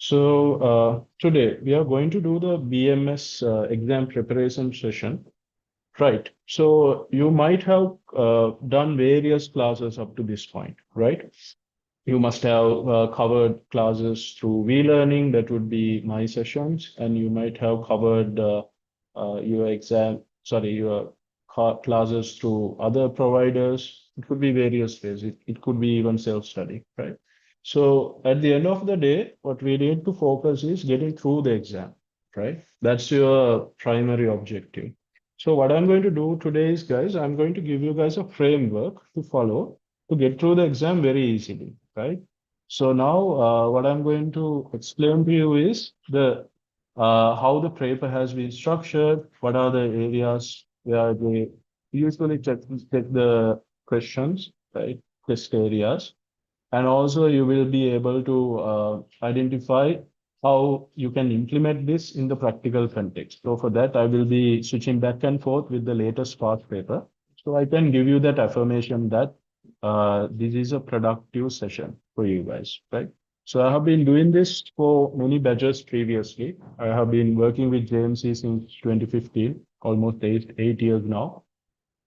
Today we are going to do the BMS exam preparation session, right? So you might have done various classes up to this point, right? You must have covered classes through vLearning, that would be my sessions, and you might have covered your classes through other providers. It could be various ways. It could be even self-study, right? So at the end of the day, what we need to focus is getting through the exam, right? That's your primary objective. So what I'm going to do today is, guys, I'm going to give you guys a framework to follow to get through the exam very easily, right? So now what I'm going to explain to you is the how the paper has been structured, what are the areas where they usually check the questions, right? Test areas. And also you will be able to identify how you can implement this in the practical context. So for that, I will be switching back and forth with the latest past paper. So I can give you that affirmation that this is a productive session for you guys, right? So I have been doing this for many batches previously. I have been working with JMC since 2015, almost eight years now,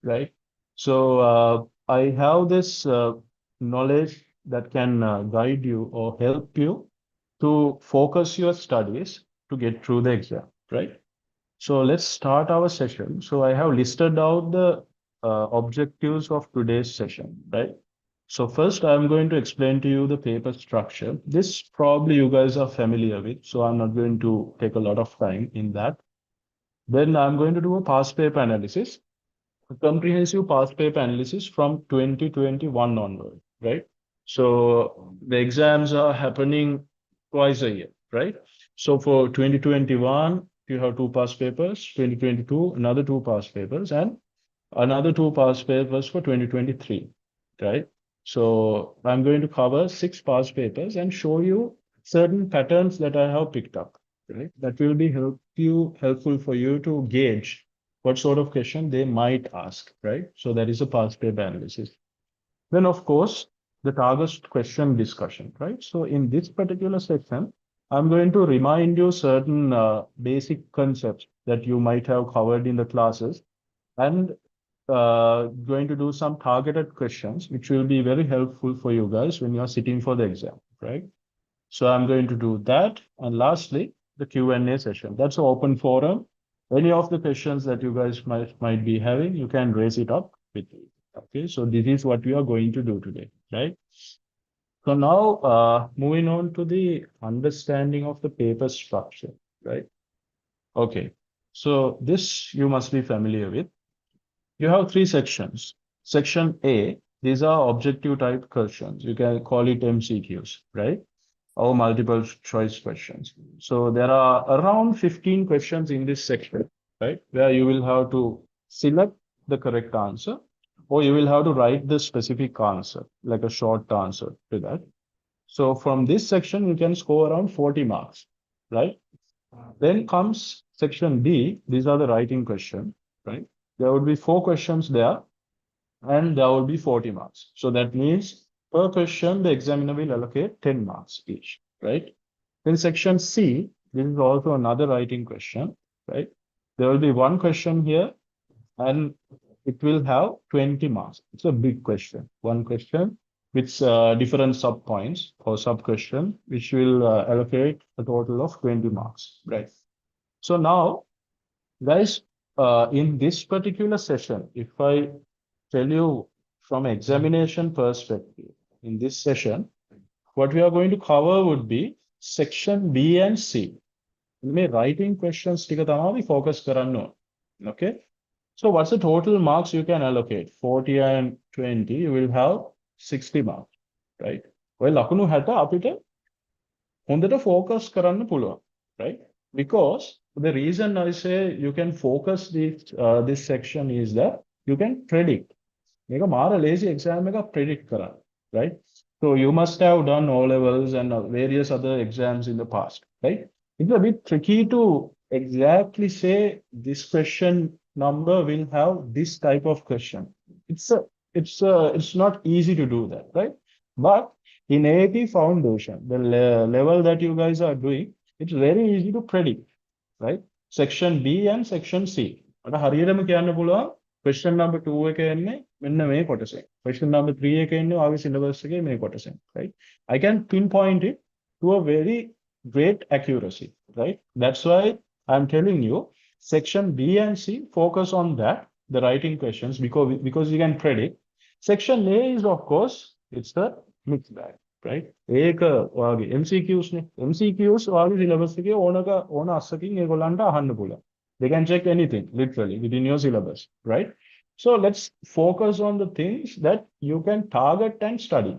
right? So I have this knowledge that can guide you or help you to focus your studies to get through the exam, right? So let's start our session. So I have listed out the objectives of today's session, right? So first, I'm going to explain to you the paper structure. This probably you guys are familiar with, so I'm not going to take a lot of time in that. Then I'm going to do a past paper analysis, a comprehensive past paper analysis from 2021 onward, right? So the exams are happening twice a year, right? So for 2021, you have two past papers, 2022, another two past papers, and another two past papers for 2023, right? So I'm going to cover six past papers and show you certain patterns that I have picked up, right? That will be helpful for you to gauge what sort of question they might ask, right? So that is a past paper analysis. Then, of course, the target question discussion, right? So in this particular section, I'm going to remind you certain basic concepts that you might have covered in the classes and going to do some targeted questions, which will be very helpful for you guys when you are sitting for the exam, right? So I'm going to do that. And lastly, the Q&A session. That's an open forum. Any of the questions that you guys might be having, you can raise it up with me. Okay, so this is what we are going to do today, right? So now moving on to the understanding of the paper structure, right? Okay, so this you must be familiar with. You have three sections. Section A, these are objective type questions. You can call it MCQs, right? Or multiple choice questions. So there are around 15 questions in this section, right? Where you will have to select the correct answer, or you will have to write the specific answer, like a short answer to that. So from this section, you can score around 40 marks, right? Then comes section B. These are the writing questions, right? There would be four questions there, and there will be 40 marks. So that means per question, the examiner will allocate 10 marks each, right? In section C, this is also another writing question, right? There will be one question here, and it will have 20 marks. It's a big question, one question with different sub points or sub question, which will allocate a total of 20 marks, right? So now, guys, in this particular session, if I tell you from examination perspective, in this session, what we are going to cover would be section B and C. මේ writing questions ටික තමයි focus කරන්න ඕන. Okay? So what's the total marks you can allocate? 40 and 20, you will have 60 marks, right? ඔය ලකුණු 60 අපිට හොඳට focus කරන්න පුළුවන්, right? Because the reason I say you can focus this section is that you can predict. මේක මාර lazy exam එකක් predict කරන්න, right? So you must have done O levels and various other exams in the past, right? It's a bit tricky to exactly say this question number will have this type of question. It's not easy to do that, right? But in AAT foundation, the level that you guys are doing, it's very easy to predict, right? Section B and section C. අර හරියටම කියන්න පුළුවන් question number 2 එක එන්නේ මෙන්න මේ කොටසෙන්. Question number 3 එක එන්නේ ආගේ syllabus එකේ මේ කොටසෙන්, right? I can pinpoint it to a very great accuracy, right? That's why I'm telling you section B and C focus on that, the writing questions, because you can predict. Section A is of course it's the mixed bag. right? ඒක ඔයාගේ MCQs නේ. MCQs ඔයාගේ syllabus එකේ ඕන අස්සකින් ඒගොල්ලන්ට අහන්න පුළුවන්. They can check anything literally within your syllabus, right? So let's focus on the things that you can target and study,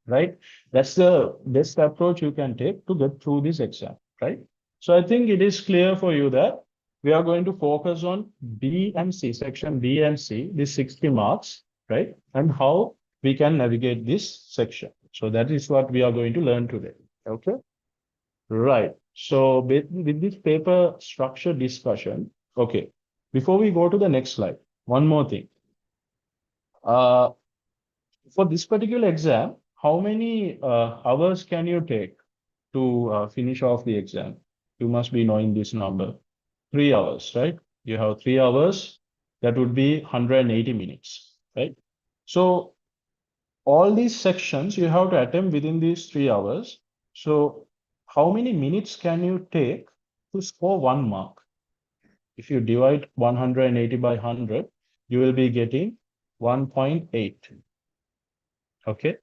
right? That's the best approach you can take to get through this exam, right? So I think it is clear for you that we are going to focus on B and C, section B and C, these 60 marks, right? And how we can navigate this section. So that is what we are going to learn today. Okay. Right. So with this paper structure discussion, okay. Before we go to the next slide, one more thing. For this particular exam, how many hours can you take to finish off the exam? You must be knowing this number. 3 hours, right? You have 3 hours. That would be 180 minutes, right? So all these sections you have to attempt within these 3 hours. So how many minutes can you take to score 1 mark? If you divide 180 by 100, you will be getting 1.8. Okay.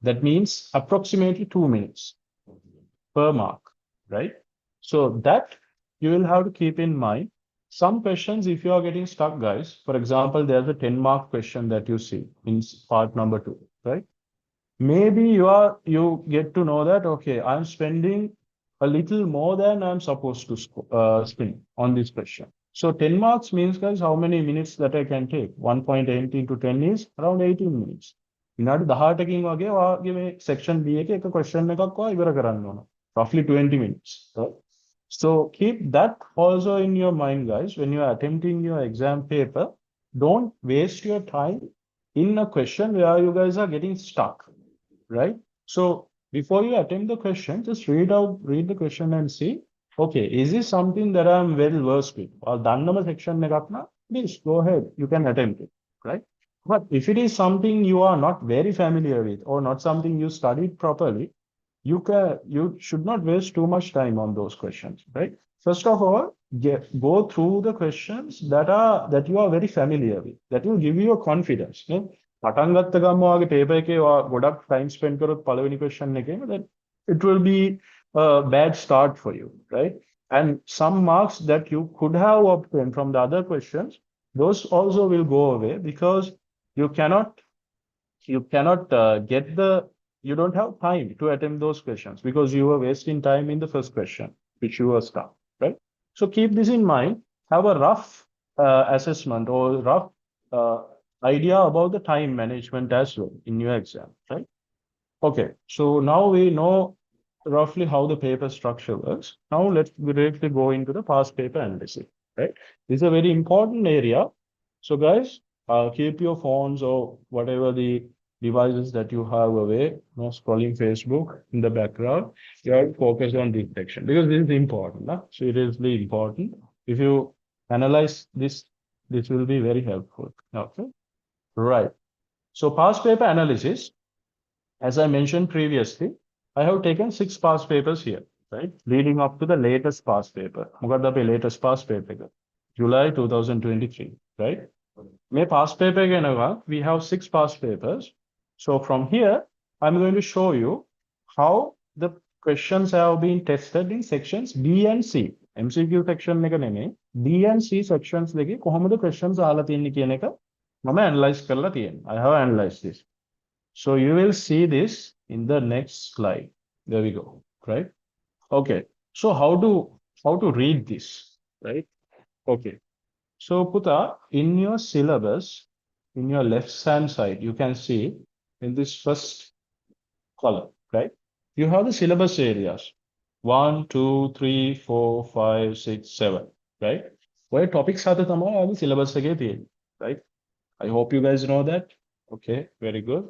That means approximately 2 minutes per mark, right? So that you will have to keep in mind. Some questions, if you are getting stuck, guys, for example, there's a 10-mark question that you see in part number 2, right? Maybe you get to know that, okay, I'm spending a little more than I'm supposed to spend on this question. So 10 marks means, guys, how many minutes that I can take? 1.8 into 10 is around 18 minutes. විනාඩි 18කින් වගේ ඔයාගේ මේ section B එකේ එක question එකක් ඔයා ඉවර කරන්න ඕන. Roughly 20 minutes. Right? So keep that also in your mind, guys, when you are attempting your exam paper. Don't waste your time in a question where you guys are getting stuck, right? So before you attempt the question, just read the question and see, okay, is this something that I'm well versed with? Or dannama section එකක් නා, please go ahead, you can attempt it, right? But if it is something you are not very familiar with or not something you studied properly, you should not waste too much time on those questions, right? First of all, go through the questions that you are very familiar with, that will give you a confidence. පටන් ගත්ත ගමන් ඔයාගේ paper එකේ ඔයා ගොඩක් time spend කරොත් පළවෙනි question එකේම, then it will be a bad start for you, right? And some marks that you could have obtained from the other questions, those also will go away because you cannot you don't have time to attempt those questions because you were wasting time in the first question, which you were stuck, right? So keep this in mind, have a rough assessment or rough idea about the time management as well in your exam, right? Okay, so now we know roughly how the paper structure works. Now let's directly go into the past paper analysis, right? This is a very important area. So guys, keep your phones or whatever the devices that you have away, no scrolling Facebook in the background. You have to focus on this section because this is important, seriously important. If you analyze this will be very helpful. Okay, right. So past paper analysis, as I mentioned previously, I have taken 6 past papers here, right? Leading up to the latest past paper. මොකක්ද අපේ latest past paper එක? July 2023, right? May past paper again, we have 6 past papers. So from here, I'm going to show you how the questions have been tested in sections B and C. MCQ section එක නෙමෙයි, B and C sections දෙකේ කොහොමද questions අහලා තියෙන්නේ කියන එක මම analyze කරලා තියෙනවා. I have analyzed this. So you will see this in the next slide. There we go, right? Okay. So how to read this, right? Okay. So Puta, in your syllabus, in your left hand side, you can see in this first column, right? You have the syllabus areas. 1, 2, 3, 4, 5, 6, 7, right? Where topics are the syllabus again, right? I hope you guys know that. Okay, very good.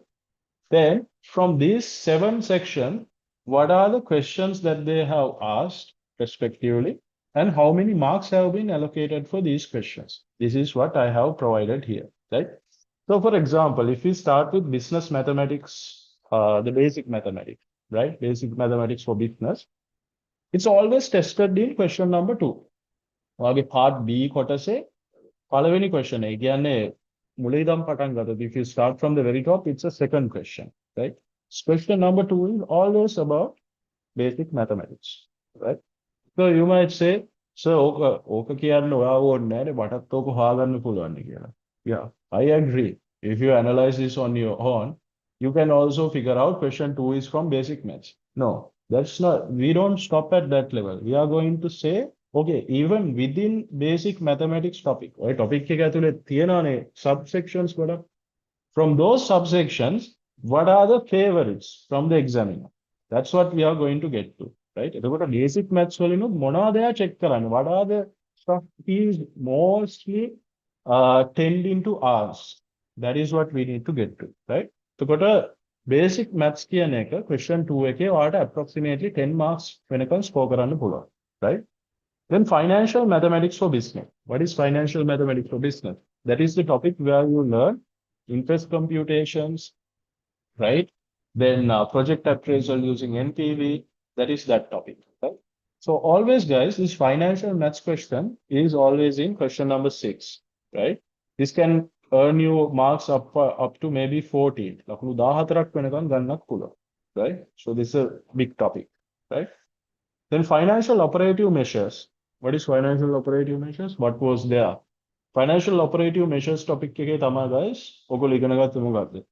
Then from these 7 sections, what are the questions that they have asked respectively, and how many marks have been allocated for these questions? This is what I have provided here, right? So for example, if we start with business mathematics, the basic mathematics, right? Basic mathematics for business, it's always tested in question number 2. ඔයාගේ part B කොටසේ පළවෙනි question එක. කියන්නේ මුලින් ඉඳන් පටන් ගත්තොත් if you start from the very top, it's a second question, right? Question number 2 is always about basic mathematics, right? So you might say, sir, ඕක කියන්න ඔයාව ඕනේ නැහැ නේ, මටත් ඕක හොයාගන්න පුළුවන් නේ කියලා. Yeah, I agree. If you analyze this on your own, you can also figure out question 2 is from basic maths. No, that's not, we don't stop at that level. We are going to say, okay, even within basic mathematics topic, or topic එක ඇතුලේ තියෙනවානේ subsections ගොඩක්. From those subsections, what are the favorites from the examiner? That's what we are going to get to, right? එතකොට basic maths වලින් මොනවද එයා check කරන්නේ? What are the stuff he is mostly tending to ask? That is what we need to get to, right? එතකොට basic maths කියන එක question 2 එකේ ඔයාලට approximately 10 marks වෙනකන් score කරන්න පුළුවන්, right? Then financial mathematics for business. What is financial mathematics for business? That is the topic where you learn interest computations, right? Then project appraisal using NPV. That is that topic, right? So always, guys, this financial maths question is always in question number 6, right? This can earn you marks up to maybe 14. ලකුණු 14ක් වෙනකන් ගන්නත් පුළුවන්, right? So this is a big topic, right? Then financial operative measures. What is financial operative measures? What was there? Financial operative measures topic එකේ තමයි guys ඔයගොල්ලෝ ඉගෙන ගත්තේ මොකක්ද?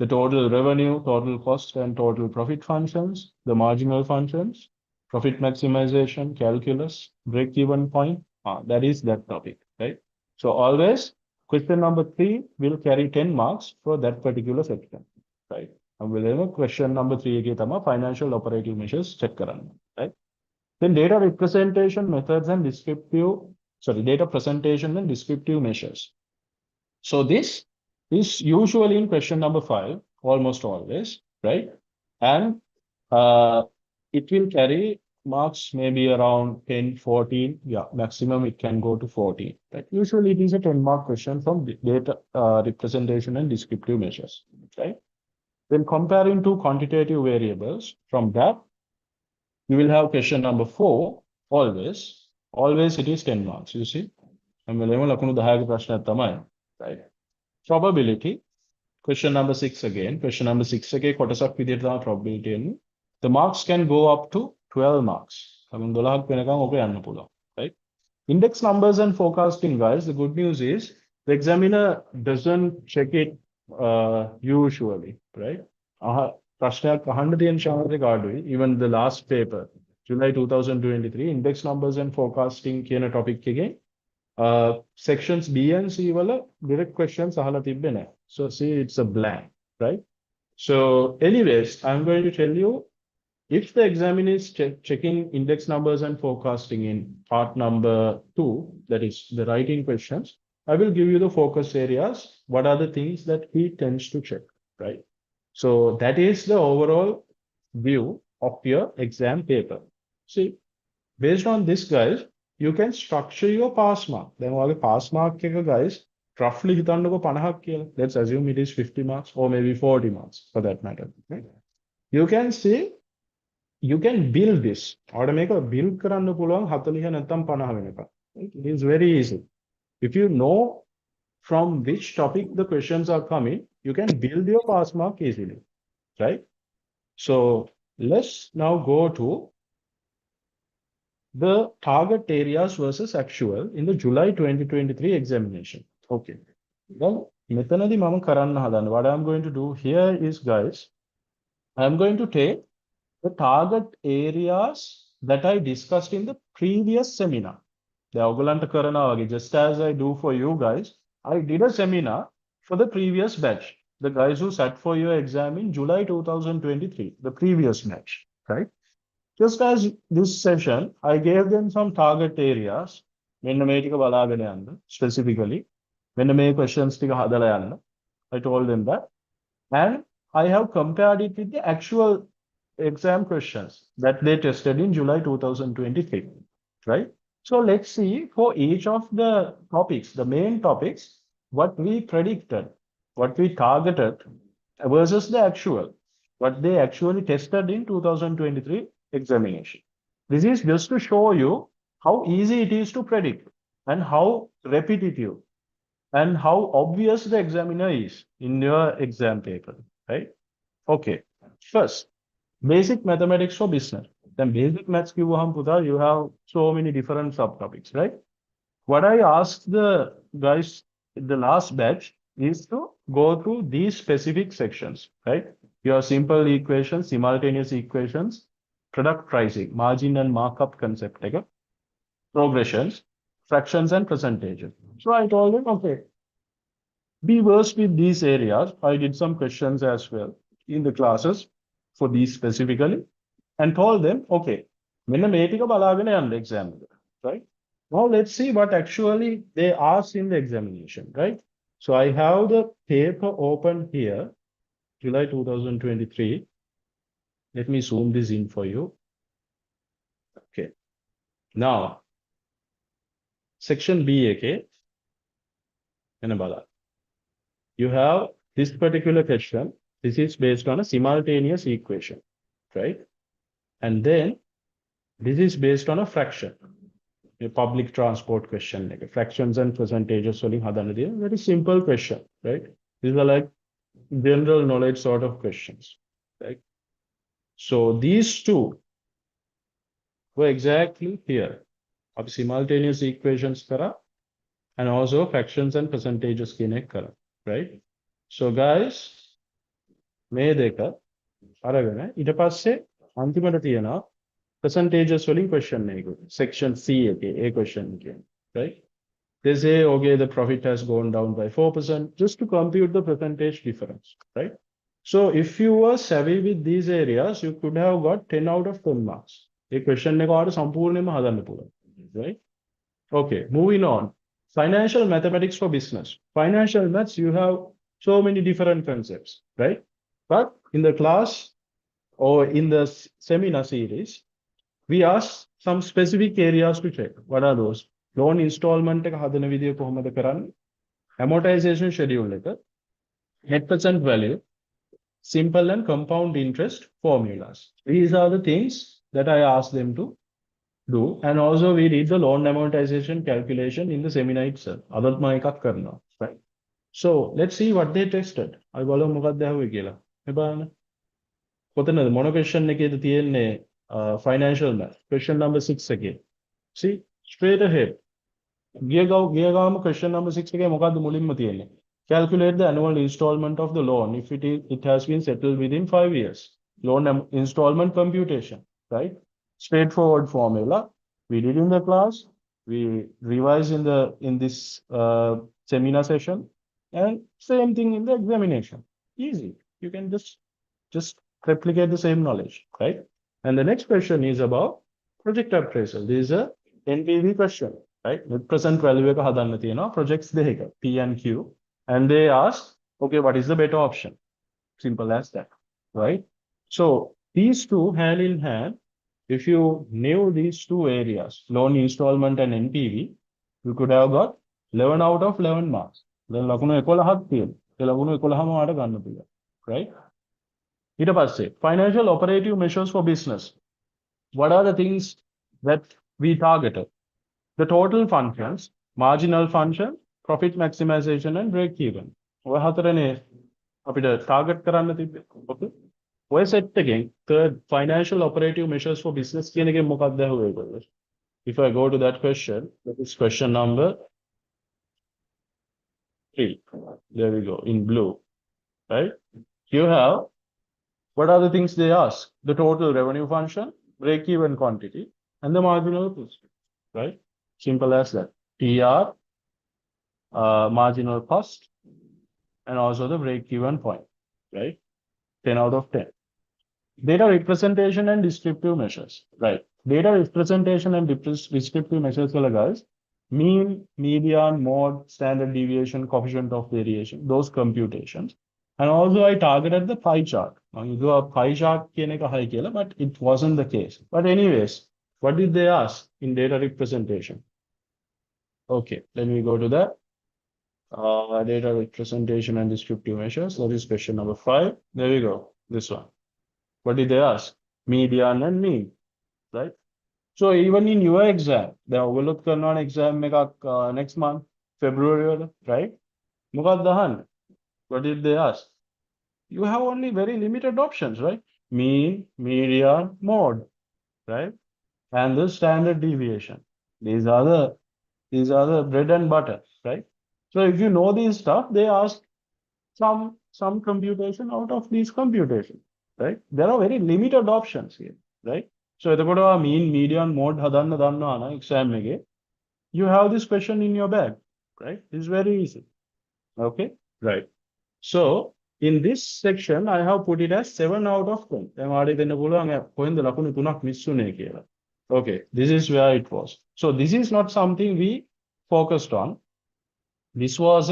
The total revenue, total cost, and total profit functions, the marginal functions, profit maximization, calculus, break-even point. That is that topic, right? So always question number 3 will carry 10 marks for that particular section, right? And we'll have question number 3 එකේ තමයි financial operative measures check කරන්න, right? Then data representation methods and data presentation and descriptive measures. So this is usually in question number 5, almost always, right? And it will carry marks maybe around 10, 14. Yeah, maximum it can go to 14. Right? Usually it is a 10-mark question from data representation and descriptive measures, right? Then comparing two quantitative variables, from that, you will have question number 4, always. Always it is 10 marks, you see. And we'll have ලකුණු 10ක ප්‍රශ්නයක් තමයි, right? Probability, question number 6 again. Question number 6 එකේ කොටසක් විදිහට තමයි probability එන්නේ. The marks can go up to 12 marks. ලකුණු 12ක් වෙනකන් ඔක යන්න පුළුවන්, right? Index numbers and forecasting, guys. The good news is the examiner doesn't check it usually, right? ප්‍රශ්නයක් අහන්න තියෙන chance එක අඩුයි. Even the last paper, July 2023, index numbers and forecasting කියන topic එකේ sections B and C වල direct questions අහලා තිබ්බේ නැහැ. So see, it's a blank, right? So anyways, I'm going to tell you, if the examiner is checking index numbers and forecasting in part number 2, that is the writing questions, I will give you the focus areas. What are the things that he tends to check, right? So that is the overall view of your exam paper. See, based on this, guys, you can structure your pass mark. Then all the pass mark එක, guys, roughly හිතන්නකො 50ක් කියලා. Let's assume it is 50 marks or maybe 40 marks for that matter. Right? You can see, you can build this. ඔයාලට මේක build කරන්න පුළුවන් 40 නැත්නම් 50 වෙනකම්. It is very easy. If you know from which topic the questions are coming, you can build your pass mark easily, right? So let's now go to the target areas versus actual in the July 2023 examination. Okay. Well, මෙතනදී මම කරන්න හදන්නේ, what I'm going to do here is, guys, I'm going to take the target areas that I discussed in the previous seminar. දැන් ඔයගලන්ට කරනවා වගේ, just as I do for you guys, I did a seminar for the previous batch, the guys who sat for your exam in July 2023, the previous batch, right? Just as this session, I gave them some target areas. මෙන්න මේ ටික බලාගෙන යන්න, specifically. මෙන්න මේ questions ටික හදලා යන්න. I told them that. And I have compared it with the actual exam questions that they tested in July 2023, right? So let's see for each of the topics, the main topics, what we predicted, what we targeted versus the actual, what they actually tested in 2023 examination. This is just to show you how easy it is to predict and how repetitive and how obvious the examiner is in your exam paper, right? Okay. First, basic mathematics for business. Then basic maths kiwaham puta, you have so many different subtopics, right? What I asked the guys in the last batch is to go through these specific sections, right? Your simple equations, simultaneous equations, product pricing, margin and markup concept, okay? Progressions, fractions and percentages. So I told them, okay, be versed with these areas. I did some questions as well in the classes for these specifically and told them, okay, මෙන්න මේ ටික බලාගෙන යන්න exam එක, right? Now let's see what actually they asked in the examination, right? So I have the paper open here, July 2023. Let me zoom this in for you. Okay. Now, section B, okay, එන්න බලන්න. You have this particular question. This is based on a simultaneous equation, right? And then this is based on a fraction, a public transport question, like fractions and percentages. Very simple question, right? These are like general knowledge sort of questions, right? So these two were exactly here of simultaneous equations and also fractions and percentages kara, right? So guys, මේ දෙක අරගෙන ඊට පස්සේ අන්තිමට තියෙනවා percentages වලින් question එකක්. Section C එකේ A question එකේ, right? They say, okay, the profit has gone down by 4% just to compute the percentage difference, right? So if you were savvy with these areas, you could have got 10 out of 10 marks. A question එක ඔයාලට සම්පූර්ණයෙන්ම හදන්න පුළුවන්, right? Okay, moving on. Financial mathematics for business. Financial maths, you have so many different concepts, right? But in the class or in the seminar series, we ask some specific areas to check. What are those? Loan installment එක හදන විදිය කොහොමද කරන්නේ? Amortization schedule එක, net present value, simple and compound interest formulas. These are the things that I asked them to do. And also we read the loan amortization calculation in the seminar itself. අදත් මම එකක් කරනවා, right? So let's see what they tested. I බලමු මොකක්ද ඇහුවේ කියලා. මේ බලන්න. කොතනද මොන question එකේද තියෙන්නේ financial math? Question number 6 එකේ. See, straight ahead. ගියගාම question number 6 එකේ මොකක්ද මුලින්ම තියෙන්නේ? Calculate the annual installment of the loan if it has been settled within 5 years. Loan installment computation, right? Straightforward formula. We did in the class. We revised in this seminar session, and same thing in the examination. Easy. You can just replicate the same knowledge, right? And the next question is about project appraisal. This is a NPV question, right? Net present value එක හදන්න තියෙනවා projects දෙක, P and Q, and they ask, okay, what is the better option? Simple as that, right? So these two hand in hand, if you knew these two areas, loan installment and NPV, you could have got 11 out of 11 marks. Then ලකුණු 11ක් තියෙනවා. ඒ ලකුණු 11ම ඔයාලට ගන්න පුළුවන්, right? ඊට පස්සේ financial operative measures for business. What are the things that we targeted? The total functions, marginal function, profit maximization and break even. ඔය හතරනේ අපිට target කරන්න තිබ්බේ. Okay? ඔය set එකෙන් third financial operative measures for business කියන එකෙන් මොකක්ද ඇහුවේ ඒගොල්ලෝ? If I go to that question, that is question number 3. There we go, in blue, right? You have, what are the things they ask? The total revenue function, break-even quantity, and the marginal cost, right? Simple as that. TR, marginal cost, and also the break-even point, right? 10 out of 10. Data representation and descriptive measures, right? Data representation and descriptive measures, guys, mean, median, mode, standard deviation, coefficient of variation, those computations. And also I targeted the pie chart. Now you do a pie chart, but it wasn't the case. But anyways, what did they ask in data representation? Okay, let me go to that. Data representation and descriptive measures. That is question number 5. There we go. This one. What did they ask? Median and mean, right? So even in your exam, they overlook an exam next month, February, right? What did they ask? You have only very limited options, right? Mean, median, mode, right? And the standard deviation. These are the bread and butter, right? So if you know these stuff, they ask some computation out of these computation, right? There are very limited options here, right? So එතකොට mean, median, mode හදන්න දන්නවා නම් exam එකේ, you have this question in your bag, right? It's very easy. Okay, right. So in this section, I have put it as 7 out of 10. දැන් ඔයාලට දෙන්න පුළුවන් කොහෙන්ද ලකුණු 3ක් මිස් වුනේ කියලා. Okay, this is where it was. So this is not something we focused on. This was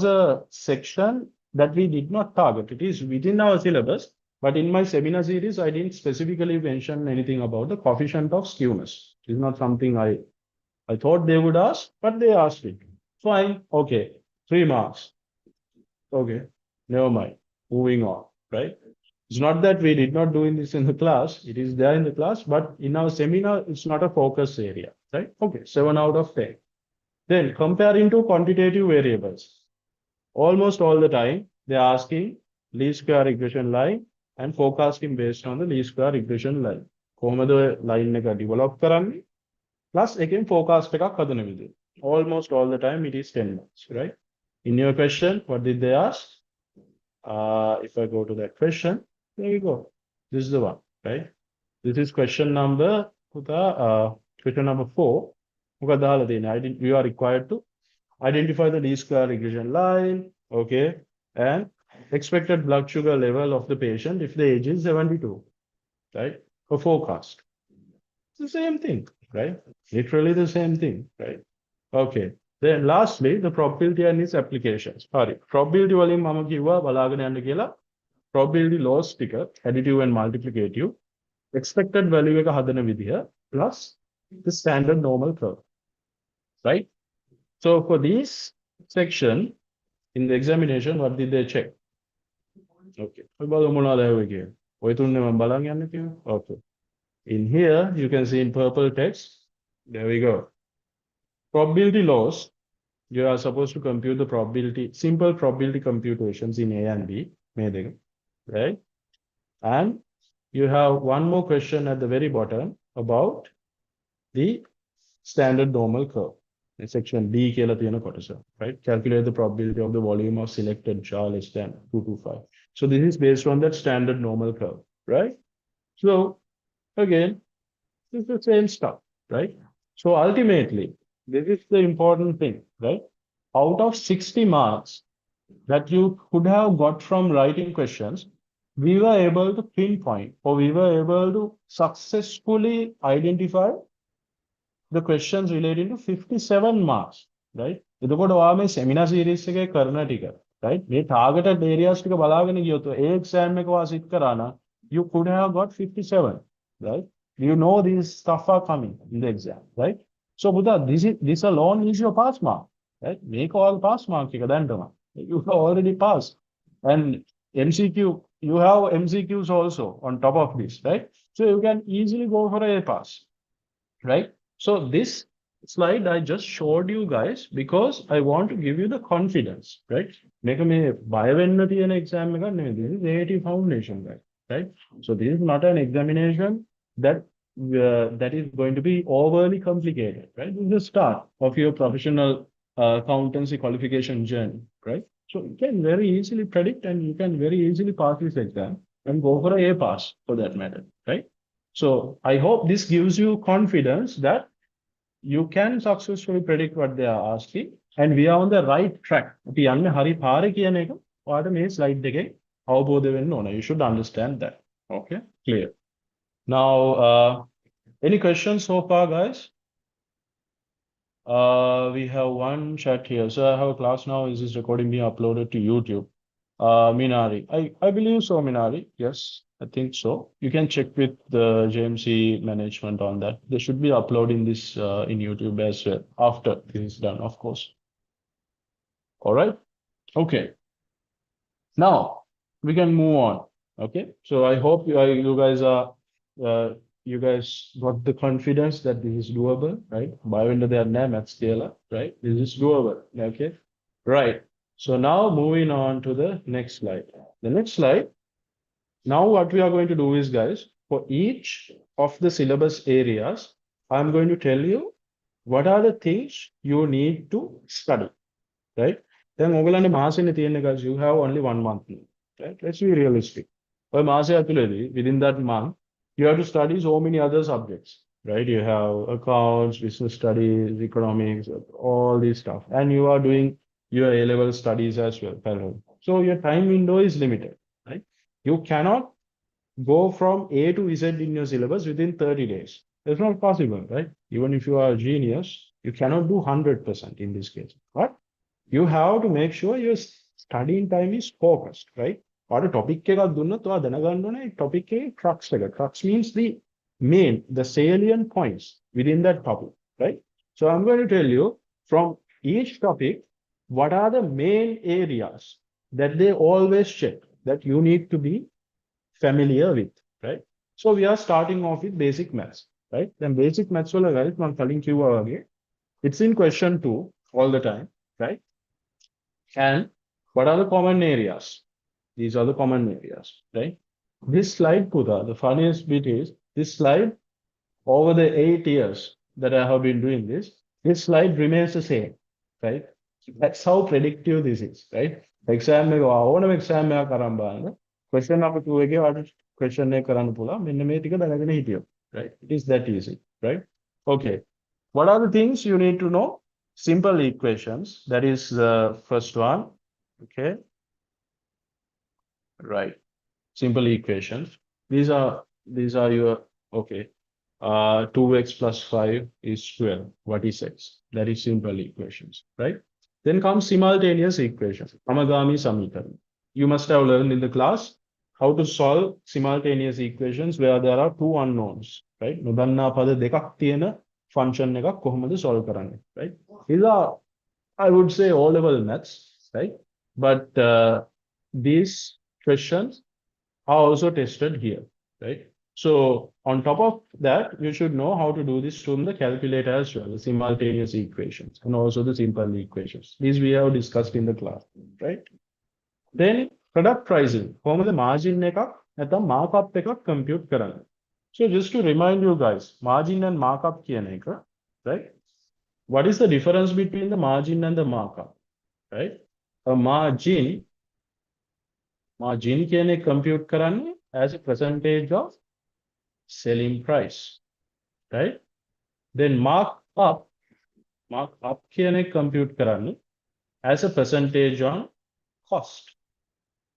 a section that we did not target. It is within our syllabus, but in my seminar series, I didn't specifically mention anything about the coefficient of skewness. It is not something I thought they would ask, but they asked it. Fine, okay, 3 marks. Okay, never mind. Moving on, right? It's not that we did not doing this in the class. It is there in the class, but in our seminar, it's not a focus area, right? Okay, 7 out of 10. Then comparing to quantitative variables. Almost all the time, they're asking least square regression line and forecasting based on the least square regression line. කොහොමද line එක develop කරන්නේ? Plus again forecast එකක් හදන විදිහ. Almost all the time it is 10 marks, right? In your question, what did they ask? If I go to that question, there you go. This is the one, right? This is question number 4. You are required to identify the least square regression line, okay, and expected blood sugar level of the patient if the age is 72, right? For forecast. It's the same thing, right? Literally the same thing, right? Okay. Then lastly, the probability and its applications. Sorry, probability වලින් මම කිව්වා බලාගෙන යන්න කියලා. Probability loss ටික additive and multiplicative. Expected value එක හදන විදිහ plus the standard normal curve, right? So for this section in the examination, what did they check? Okay. Okay. In here, you can see in purple text. There we go. Probability loss. You are supposed to compute the probability, simple probability computations in A and B, right? And you have one more question at the very bottom about the standard normal curve. In section D, right? Calculate the probability of the volume of selected jar less than 225. So this is based on that standard normal curve, right? So again, it's the same stuff, right? So ultimately, this is the important thing, right? Out of 60 marks that you could have got from writing questions, we were able to pinpoint, or we were able to successfully identify the questions relating to 57 marks, right? එතකොට ඔයා මේ seminar series එකේ කරන ටික, right? මේ targeted areas ටික බලාගෙන ගියොත් ඒ exam එක වාසිත කරා නම් you could have got 57, right? You know these stuff are coming in the exam, right? So Buddha, this alone is your pass mark, right? Make all pass mark එක දැන්ටම. You have already passed. And MCQ, you have MCQs also on top of this, right? So you can easily go for a pass, right? So this slide I just showed you guys because I want to give you the confidence, right? Make me buy when an exam, this is AAT foundation, right? So this is not an examination that is going to be overly complicated, right? This is the start of your professional accountancy qualification journey, right? So you can very easily predict and you can very easily pass this exam and go for a pass for that matter, right? So I hope this gives you confidence that you can successfully predict what they are asking and we are on the right track. අපි යන්නේ හරි පාරේ කියන එක ඔයාලට මේ slide එකේ අවබෝධ වෙන්න ඕන. You should understand that. Okay, clear. Now, any questions so far, guys? We have one chat here. So I have a class now. Is this recording being uploaded to YouTube? Minari. I believe so, Minari. Yes, I think so. You can check with the JMC management on that. They should be uploading this in YouTube as well after this is done, of course. All right. Okay. Now we can move on. Okay. So I hope you guys are you guys got the confidence that this is doable, right? Bioinda they are name at scale, right? This is doable. Okay. Right. So now moving on to the next slide. The next slide. Now what we are going to do is, guys, for each of the syllabus areas, I'm going to tell you what are the things you need to study, right? Then ඔයගලන්ට මාසෙනේ තියෙන්නේ guys, you have only 1 month now, right? Let's be realistic. ඔය මාසය ඇතුළේදී within that month you have to study so many other subjects, right? You have accounts, business studies, economics, all this stuff, and you are doing your A-level studies as well, parallel. So your time window is limited, right? You cannot go from A to Z in your syllabus within 30 days. It's not possible, right? Even if you are a genius, you cannot do 100% in this case. But you have to make sure your studying time is focused, right? Or topic එකක් දුන්නොත් ඔයා දැනගන්න ඕනේ topic එකේ crux එක. Crux means the salient points within that topic, right? So I'm going to tell you from each topic what are the main areas that they always check that you need to be familiar with, right? So we are starting off with basic maths, right? Then basic maths වල guys මම කලින් කිව්වා වගේ it's in question 2 all the time, right? And what are the common areas? These are the common areas, right? This slide, Pudha, the funniest bit is this slide over the 8 years that I have been doing this slide remains the same, right? That's how predictive this is, right? Exam එක ඕනම exam එකක් අරන් බලන්න question number 2 එකේ ඔයාලට question එක කරන්න පුළුවන් මෙන්න මේ ටික දැනගෙන හිටියොත්, right? It is that easy, right? Okay. What are the things you need to know? Simple equations, that is the first one. Okay, right. Simple equations. These are your okay. 2x plus 5 is 12. What is x? That is simple equations, right? Then comes simultaneous equations. Samagami Samikaran. You must have learned in the class how to solve simultaneous equations where there are two unknowns, right? නොදන්නා පද දෙකක් තියෙන function එකක් කොහොමද solve කරන්නේ, right? These are, I would say, all-level maths, right? But these questions are also tested here, right? So on top of that, you should know how to do this from the calculator as well, the simultaneous equations and also the simple equations. These we have discussed in the class, right? Then product pricing, කොහොමද margin එකක් නැත්නම් markup එකක් compute කරන්නේ. So just to remind you guys, margin and markup කියන එක, right? What is the difference between the margin and the markup, right? A margin කියන එක compute කරන්නේ as a percentage of selling price, right? Then markup කියන එක compute කරන්නේ as a percentage on cost,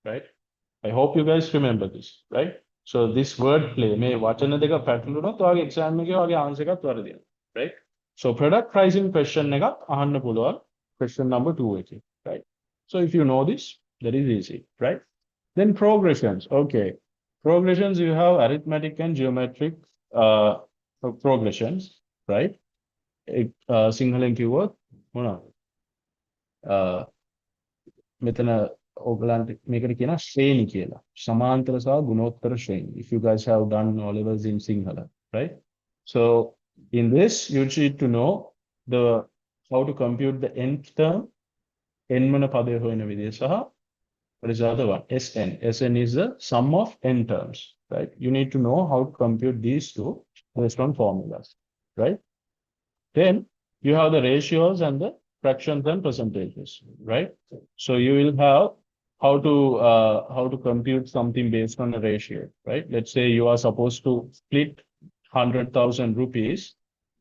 right? I hope you guys remember this, right? So this word play may වචන දෙක පැටලුණොත් ඔයාගේ exam එකේ ඔයාගේ answer එකත් වැරදියි, right? So product pricing question එකක් අහන්න පුළුවන් question number 2 එකේ, right? So if you know this, that is easy, right? Then progressions. Okay. Progressions, you have arithmetic and geometric progressions, right? Single keyword. මෙතන ඔයගලන්ට මේකට කියන ශ්‍රේණි කියලා. සමාන්තර සහ ගුණෝත්තර ශ්‍රේණි. If you guys have done all levels in Sinhala, right? So in this, you need to know how to compute the nth term, n-වන පදය හොයන විදිය සහ what is the other one? Sn. Sn is the sum of n terms, right? You need to know how to compute these two based on formulas, right? Then you have the ratios and the fractions and percentages, right? So you will have how to compute something based on a ratio, right? Let's say you are supposed to split 100,000 rupees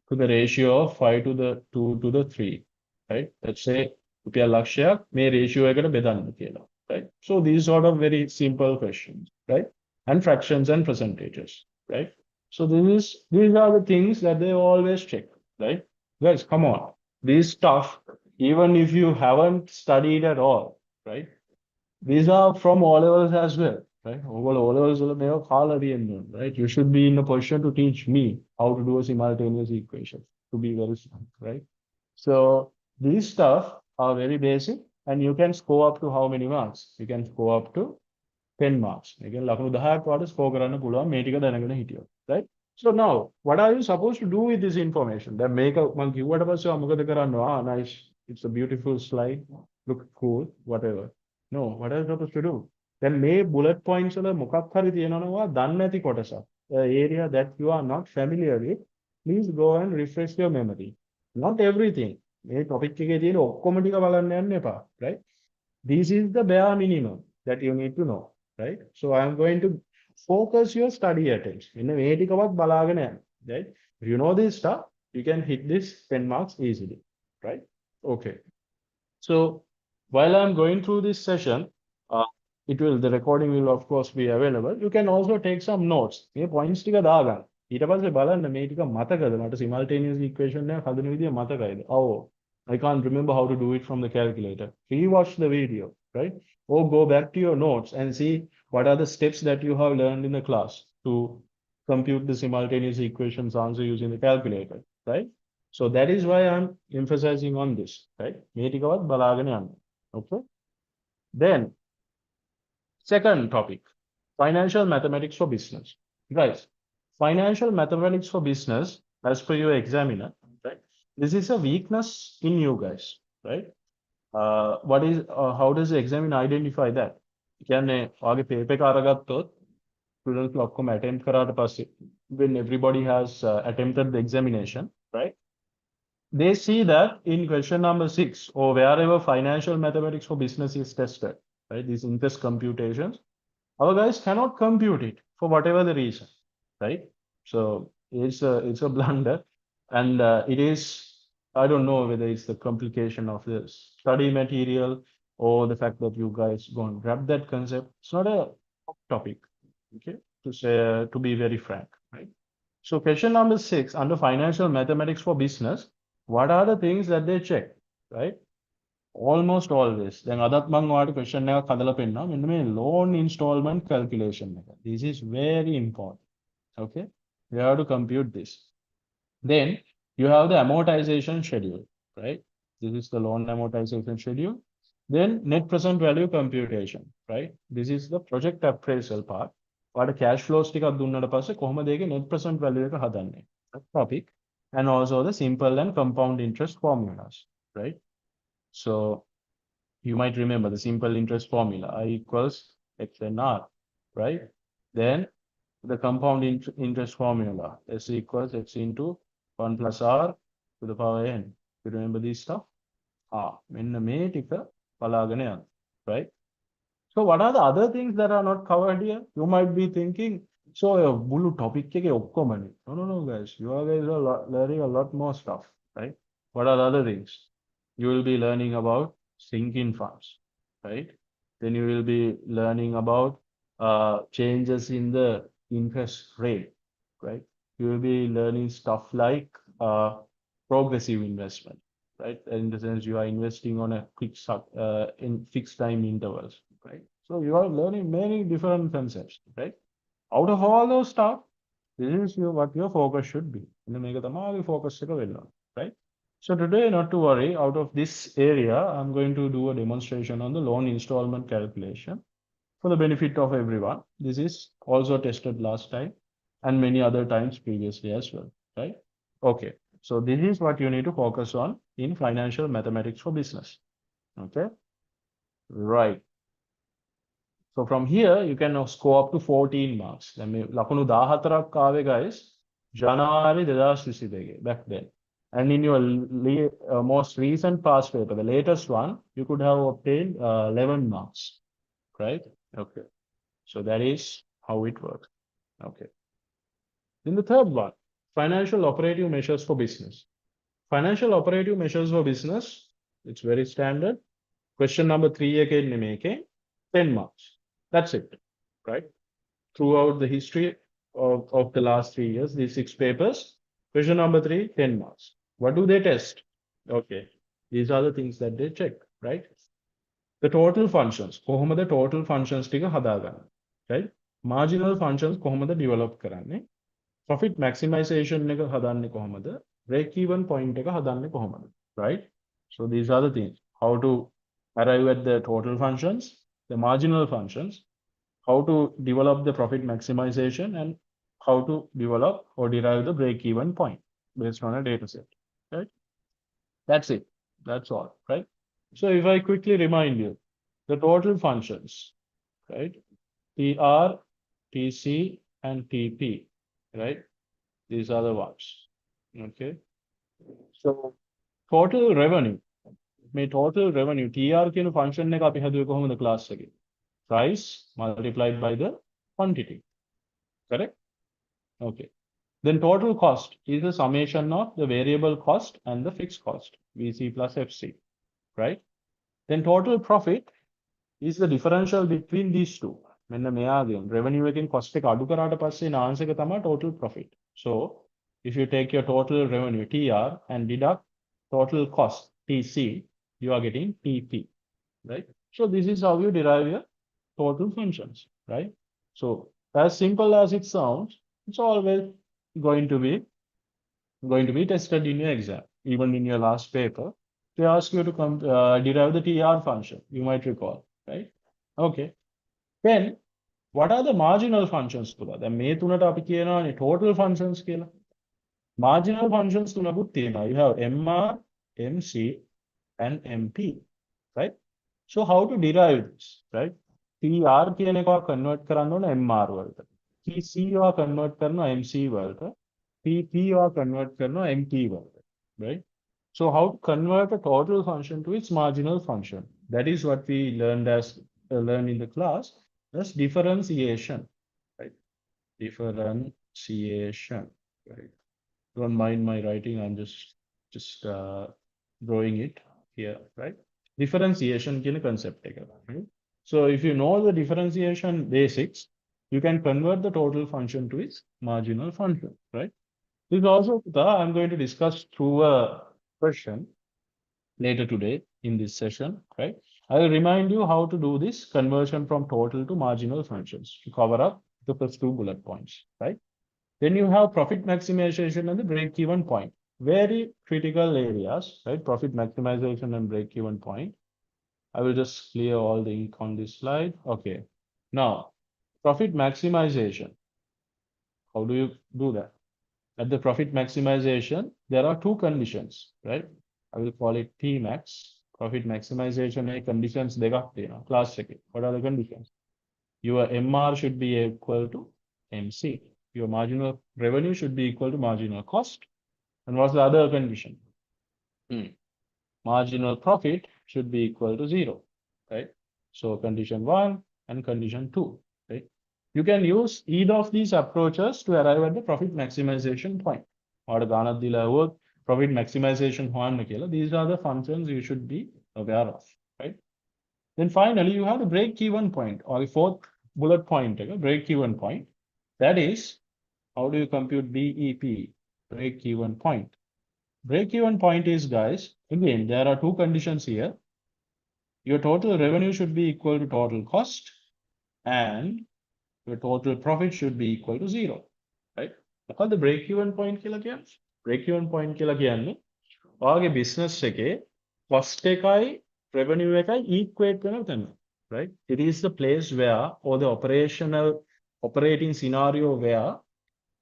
to the ratio of 5 to the 2 to the 3, right? Let's say රුපියල් ලක්ෂයක් මේ ratio එකට බෙදන්න කියලා, right? So these sort of very simple questions, right? And fractions and percentages, right? So these are the things that they always check, right? Guys, come on. This stuff, even if you haven't studied at all, right? These are from O levels as well, right? Over O levels, right? You should be in a position to teach me how to do a simultaneous equation, to be very frank, right? So these stuff are very basic, and you can score up to how many marks? You can score up to 10 marks. Again, ලකුණු 10ක් වාට score කරන්න පුළුවන් මේ ටික දැනගෙන හිටියොත්, right? So now, what are you supposed to do with this information? දැන් මේක මම කිව්වට පස්සේ මොකද කරන්න? Nice. It's a beautiful slide. Look cool, whatever. No, what are you supposed to do? දැන් මේ bullet points වල මොකක් හරි තියෙනවා දන්නේ නැති කොටසක්. The area that you are not familiar with, please go and refresh your memory. Not everything. මේ topic එකේ තියෙන ඔක්කොම ටික බලන්න යන්න එපා, right? This is the bare minimum that you need to know, right? So I am going to focus your study attention. In a way, right? If you know this stuff, you can hit this 10 marks easily, right? Okay. So while I'm going through this session, the recording will of course be available. You can also take some notes. මේ points ටික දාගන්න. ඊට පස්සේ බලන්න මේ ටික මතකද? මට simultaneous equation එක හදන විදිය මතකයිද? I can't remember how to do it from the calculator. Rewatch the video, right? Or go back to your notes and see what are the steps that you have learned in the class to compute the simultaneous equations answer using the calculator, right? So that is why I'm emphasizing on this, right? මේ ටිකවත් බලාගෙන යන්න. Okay. Then second topic, financial mathematics for business. Guys, financial mathematics for business, as per your examiner, right? This is a weakness in you guys, right? How does the examiner identify that? කියන්නේ ඔයාගේ paper එක අරගත්තොත් students ඔක්කොම attempt කරාට පස්සේ when everybody has attempted the examination, right? They see that in question number 6 or wherever financial mathematics for business is tested, right? These interest computations, our guys cannot compute it for whatever the reason, right? So it's a blunder, and it is, I don't know whether it's the complication of the study material or the fact that you guys go and grab that concept. It's not a topic, okay, to be very frank, right? So question number 6, under financial mathematics for business, what are the things that they check, right? Almost always. Then අදත් මම ඔයාලට question එකක් හදලා පෙන්නනවා. මෙන්න මේ loan installment calculation එක. This is very important. Okay? You have to compute this. Then you have the amortization schedule, right? This is the loan amortization schedule. Then net present value computation, right? This is the project appraisal part. ඔයාලට cash flows ටිකක් දුන්නාට පස්සේ කොහොමද ඒකේ net present value එක හදන්නේ? That topic. And also the simple and compound interest formulas, right? So you might remember the simple interest formula, I equals X and R, right? Then the compound interest formula, S equals X into 1 plus R to the power N. You remember this stuff? මෙන්න මේ ටික බලාගෙන යන්න, right? So what are the other things that are not covered here? You might be thinking, so blue topic එකේ ඔක්කොමනේ. No, guys. You guys are learning a lot more stuff, right? What are the other things? You will be learning about sinking funds, right? Then you will be learning about changes in the interest rate, right? You will be learning stuff like progressive investment, right? In the sense you are investing on a in fixed time intervals, right? So you are learning many different concepts, right? Out of all those stuff, this is what your focus should be. Focus, right? So today, not to worry, out of this area, I'm going to do a demonstration on the loan installment calculation for the benefit of everyone. This is also tested last time and many other times previously as well, right? Okay, so this is what you need to focus on in financial mathematics for business, okay? Right. So from here, you can now score up to 14 marks. Then ලකුණු 14ක් ආවේ guys, January 2022 back then. And in your most recent past paper, the latest one, you could have obtained 11 marks, right? Okay. So that is how it works. Okay. Then the third one, financial operative measures for business. Financial operative measures for business, it's very standard. Question number 3 again, 10 marks. That's it, right? Throughout the history of the last 3 years, these 6 papers, question number 3, 10 marks. What do they test? Okay. These are the things that they check, right? The total functions. කොහොමද total functions ටික හදාගන්නේ? Right? Marginal functions කොහොමද develop කරන්නේ? Profit maximization එක හදන්නේ කොහොමද? Break even point එක හදන්නේ කොහොමද? Right? So these are the things. How to arrive at the total functions, the marginal functions, how to develop the profit maximization, and how to develop or derive the break even point based on a data set. Right? That's it. That's all, right? So if I quickly remind you, the total functions, right? TR, TC, and TP, right? These are the ones. Okay. So total revenue. May total revenue TR කියන function එක අපි හැදුවේ කොහොමද class එකේ? Price multiplied by the quantity. Correct? Okay. Then total cost is the summation of the variable cost and the fixed cost, VC plus FC, right? Then total profit is the differential between these two. මෙන්න මෙයාගෙන් revenue එකෙන් cost එක අඩු කරාට පස්සේ න answer එක තමයි total profit. So if you take your total revenue TR and deduct total cost TC, you are getting TP, right? So this is how you derive your total functions, right? So as simple as it sounds, it's always going to be tested in your exam, even in your last paper. They ask you to derive the TR function, you might recall, right? Okay. Then what are the marginal functions? දැන් මේ තුනට අපි කියනවානේ total functions කියලා. Marginal functions තුනකුත් තියෙනවා. You have MR, MC, and MP, right? So how to derive this, right? TR කියන එක convert කරන්න ඕන MR වලට. TC එක convert කරනවා MC වලට. PP එක convert කරනවා MP වලට, right? So how to convert a total function to its marginal function? That is what we learned in the class as differentiation, right? Differentiation, right? Don't mind my writing. I'm just drawing it here, right? Differentiation කියන concept එක, right? So if you know the differentiation basics, you can convert the total function to its marginal function, right? This is also I'm going to discuss through a question later today in this session, right? I will remind you how to do this conversion from total to marginal functions to cover up the first two bullet points, right? Then you have profit maximization and the break-even point. Very critical areas, right? Profit maximization and break-even point. I will just clear all the ink on this slide. Okay. Now, profit maximization. How do you do that? At the profit maximization, there are two conditions, right? I will call it T max. Profit maximization conditions දෙකක් තියෙනවා class එකේ. What are the conditions? Your MR should be equal to MC. Your marginal revenue should be equal to marginal cost. And what's the other condition? Marginal profit should be equal to 0, right? So condition 1 and condition 2, right? You can use either of these approaches to arrive at the profit maximization point. Or profit maximization point. These are the functions you should be aware of, right? Then finally, you have the break-even point, or the fourth bullet point, break-even point. That is, how do you compute BEP, break-even point? Break-even point is, guys, again, there are two conditions here. Your total revenue should be equal to total cost, and your total profit should be equal to 0, right? What the break-even point කියලා කියන්නේ? Break-even point කියලා කියන්නේ ඔයාගේ business එකේ cost එකයි revenue එකයි equate වෙනවා තැන, right? It is the place where, or the operating scenario where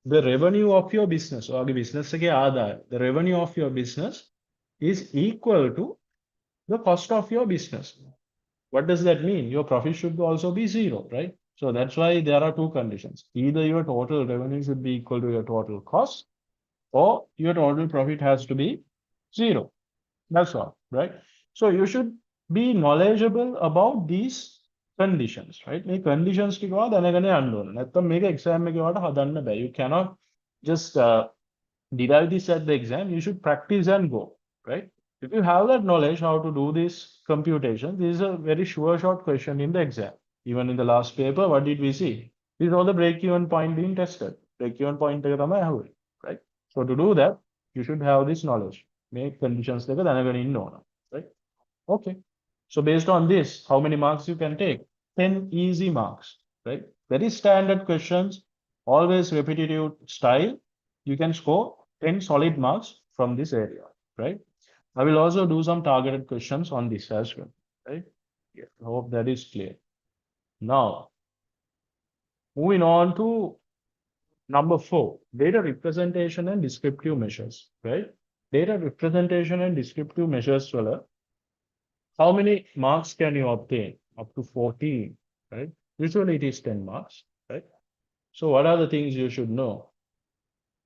the revenue of your business, ඔයාගේ business එකේ ආදාය, the revenue of your business is equal to the cost of your business. What does that mean? Your profit should also be 0, right? So that's why there are two conditions. Either your total revenue should be equal to your total cost, or your total profit has to be 0. That's all, right? So you should be knowledgeable about these conditions, right? මේ conditions ටික ඔයා දැනගෙන යන්න ඕන. නැත්නම් මේක exam එකේ ඔයාලට හදන්න බෑ. You cannot just derive this at the exam. You should practice and go, right? If you have that knowledge how to do this computation, this is a very sure shot question in the exam. Even in the last paper, what did we see? These are the break-even point being tested. Break-even point එක තමයි ඇහුවේ, right? So to do that, you should have this knowledge. මේ conditions දෙක දැනගෙන ඉන්න ඕන. Right? Okay. So based on this, how many marks you can take? 10 easy marks, right? Very standard questions, always repetitive style. You can score 10 solid marks from this area, right? I will also do some targeted questions on this as well, right? Yeah, I hope that is clear. Now, moving on to number 4, data representation and descriptive measures, right? Data representation and descriptive measures, how many marks can you obtain? Up to 14, right? Usually it is 10 marks, right? So what are the things you should know?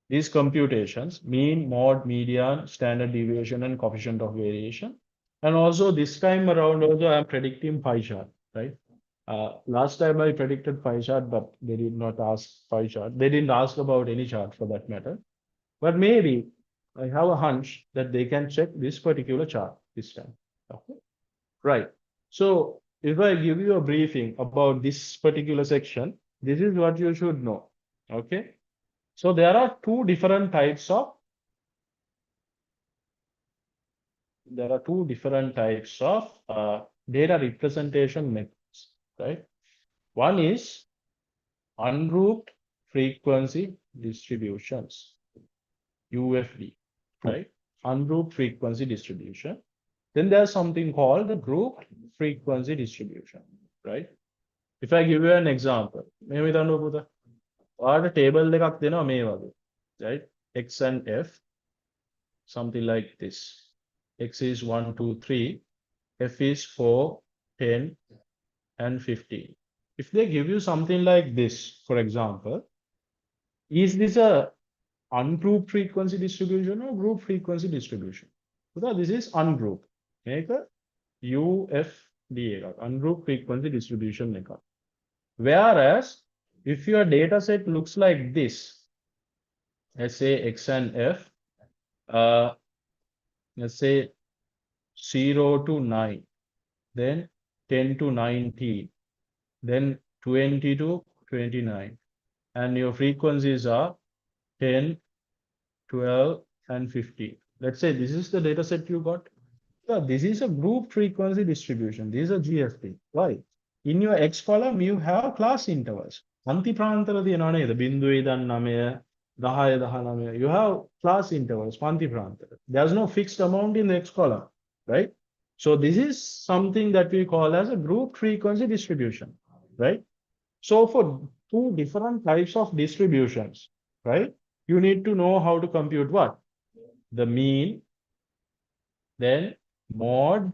These computations, mean, mode, median, standard deviation, and coefficient of variation. And also this time around also I'm predicting pie chart, right? Last time I predicted pie chart, but they did not ask pie chart. They didn't ask about any chart for that matter. But maybe I have a hunch that they can check this particular chart this time. Okay. Right. So if I give you a briefing about this particular section, this is what you should know. Okay. So there are two different types of data representation methods, right? One is ungrouped frequency distributions, UFD, right? Ungrouped frequency distribution. Then there's something called the grouped frequency distribution, right? If I give you an example, maybe the table දෙකක් දෙනවා මේ වගේ, right? X and F, something like this. X is 1, 2, 3, F is 4, 10, and 15. If they give you something like this, for example, is this a ungrouped frequency distribution or group frequency distribution? So this is ungrouped. Make a UFD, ungrouped frequency distribution. Whereas if your data set looks like this, let's say X and F, let's say 0 to 9, then 10 to 19, then 20 to 29, and your frequencies are 10, 12, and 15. Let's say this is the data set you got. So this is a group frequency distribution. This is a GFD. Why? In your X column, you have class intervals. You have class intervals. There's no fixed amount in the X column, right? So this is something that we call as a group frequency distribution, right? So for two different types of distributions, right? You need to know how to compute what? The mean, then mode,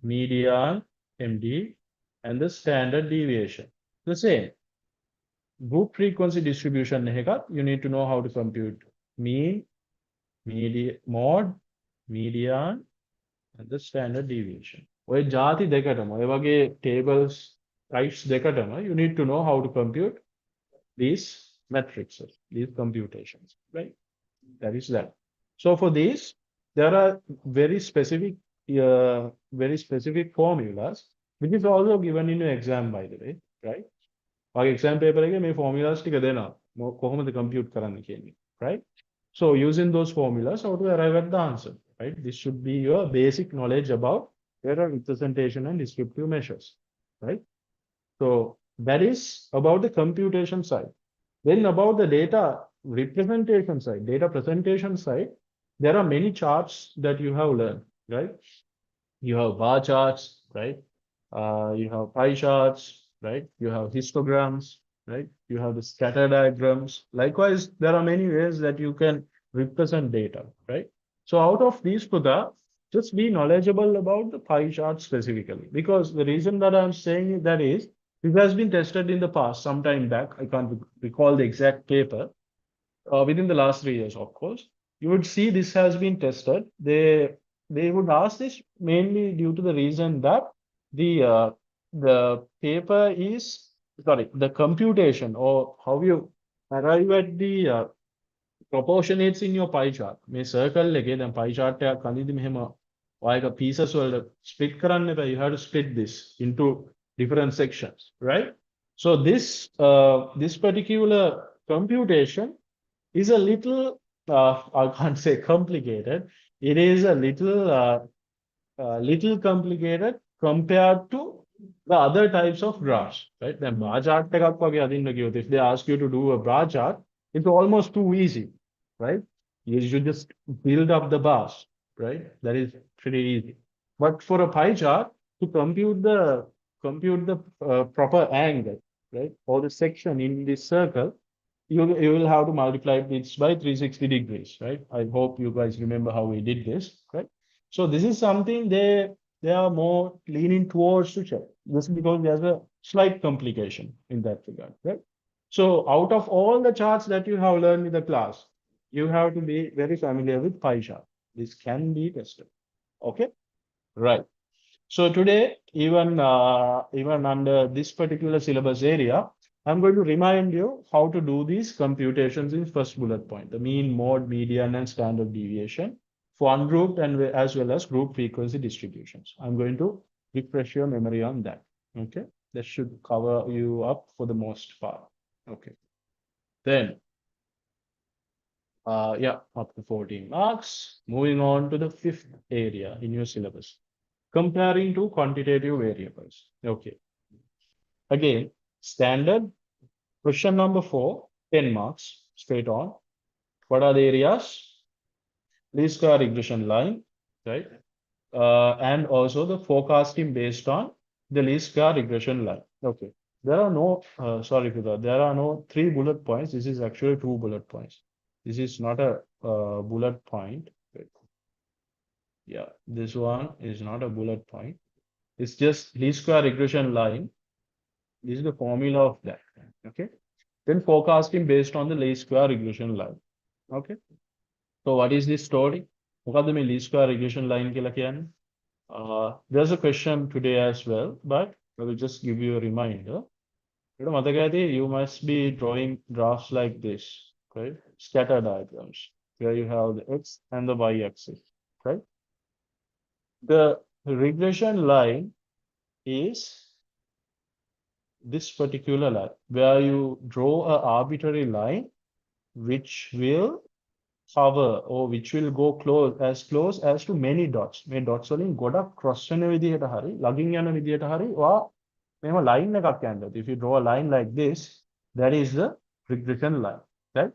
median, MD, and the standard deviation. The same. Group frequency distribution, you need to know how to compute mean, mode, median, and the standard deviation. ඔය ಜಾති දෙකටම ඔය වගේ tables types දෙකටම you need to know how to compute these matrices, these computations, right? That is that. So for this, there are very specific formulas, which is also given in your exam, by the way, right? Our exam paper again, may formulas කොහොමද compute කරන්න කියන්නේ, right? So using those formulas, how to arrive at the answer, right? This should be your basic knowledge about data representation and descriptive measures, right? So that is about the computation side. Then about the data representation side, data presentation side, there are many charts that you have learned, right? You have bar charts, right? You have pie charts, right? You have histograms, right? You have the scatter diagrams. Likewise, there are many ways that you can represent data, right? So out of these, Pudha, just be knowledgeable about the pie chart specifically, because the reason that I'm saying that is, it has been tested in the past, some time back. I can't recall the exact paper. Within the last 3 years, of course, you would see this has been tested. They would ask this mainly due to the reason that the paper is, sorry, the computation or how you arrive at the proportionates in your pie chart. මේ circle එකේ දැන් pie chart එකක් අඳිද්දි මෙහෙම ඔයක pieces වලට split කරන්න එපා. You have to split this into different sections, right? So this particular computation is a little I can't say complicated. It is a little complicated compared to the other types of graphs, right? Then bar chart එකක් වගේ අදින්න කිව්වොත්, if they ask you to do a bar chart, it's almost too easy, right? You should just build up the bars, right? That is pretty easy. But for a pie chart, to compute the proper angle, right, or the section in this circle, you will have to multiply this by 360 degrees, right? I hope you guys remember how we did this, right? So this is something they are more leaning towards to check, just because there's a slight complication in that regard, right? So out of all the charts that you have learned in the class, you have to be very familiar with pie chart. This can be tested. Okay, right. So today, even under this particular syllabus area, I'm going to remind you how to do these computations in first bullet point, the mean, mode, median, and standard deviation for ungrouped and as well as group frequency distributions. I'm going to refresh your memory on that. Okay, that should cover you up for the most part. Okay, then yeah, up to 14 marks. Moving on to the fifth area in your syllabus, comparing to quantitative variables. Okay. Again, standard question number 4, 10 marks, straight on. What are the areas? Least square regression line, right? And also the forecasting based on the least square regression line. Okay. There are no, sorry for that. There are no 3 bullet points. This is actually 2 bullet points. This is not a bullet point. Wait. Yeah, this one is not a bullet point. It's just least square regression line. This is the formula of that. Okay. Then forecasting based on the least square regression line. Okay. So what is this story? මොකද්ද මේ least square regression line කියලා කියන්නේ? There's a question today as well, but I will just give you a reminder. You must be drawing graphs like this, right? Scatter diagrams, where you have the x and the y axis, right? The regression line is this particular line, where you draw an arbitrary line which will cover or which will go close as to many dots. මේ dots වලින් ගොඩක් cross වෙන විදිහට හරි ළඟින් යන විදිහට හරි ඔයා මෙහෙම line එකක් යනවා. If you draw a line like this, that is the regression line, right?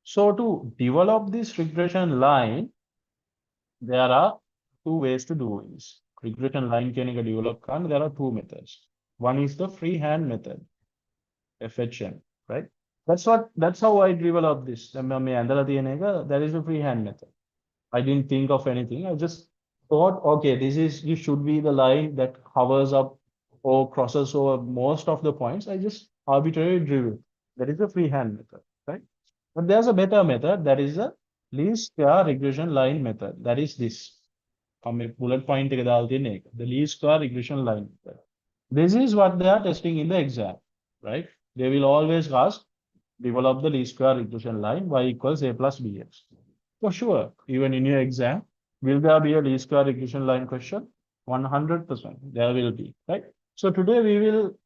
So to develop this regression line, there are 2 ways to do this. Regression line කියන එක develop කරන්න there are 2 methods. One is the freehand method, FHM, right? That's how I developed this. That is a freehand method. I didn't think of anything. I just thought, okay, this should be the line that covers up or crosses over most of the points. I just arbitrarily drew it. That is a freehand method, right? But there's a better method. That is a least square regression line method. That is this. Bullet point the least square regression line method. This is what they are testing in the exam, right? They will always ask, develop the least square regression line, y equals a plus bx. For sure, even in your exam, will there be a least square regression line question? 100%, there will be, right? So today we will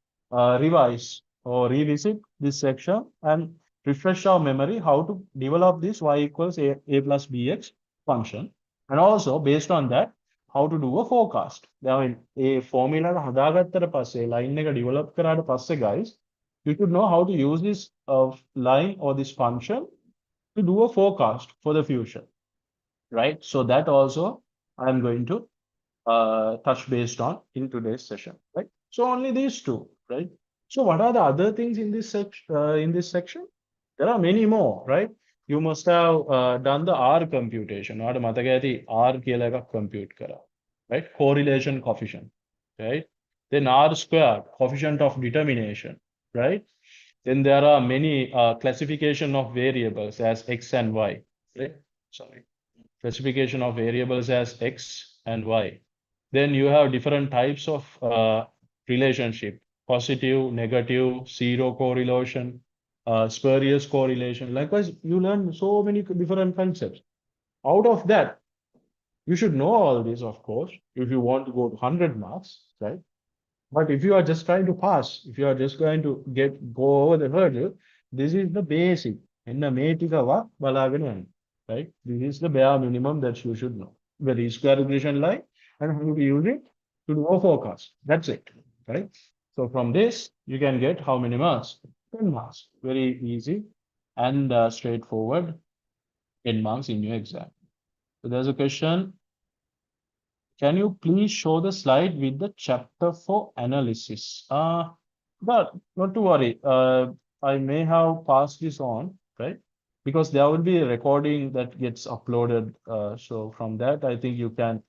revise or revisit this section and refresh our memory how to develop this y equals a plus bx function. And also, based on that, how to do a forecast. Now, a formula හදාගත්තට පස්සේ line එක develop කරාට පස්සේ guys, you should know how to use this line or this function to do a forecast for the future, right? So that also I'm going to touch based on in today's session, right? So only these 2, right? So what are the other things in this section? There are many more, right? You must have done the R computation. R කියලා එකක් compute කරා, right? Correlation coefficient, right? Then R squared, coefficient of determination, right? Then there are many classification of variables as x and y, right? Sorry, classification of variables as x and y. Then you have different types of relationship: positive, negative, zero correlation, spurious correlation. Likewise, you learn so many different concepts. Out of that, you should know all this, of course, if you want to go to 100 marks, right? But if you are just trying to pass, if you are just going to go over the hurdle, this is the basic. එන්න මේ ටිකවත් බලාගෙන යන්න. right? This is the bare minimum that you should know. The least square regression line and how to use it to do a forecast. That's it, right? So from this, you can get how many marks? 10 marks. Very easy and straightforward 10 marks in your exam. So there's a question. Can you please show the slide with the chapter for analysis? But not to worry. I may have passed this on, right? Because there will be a recording that gets uploaded. So from that, I think you can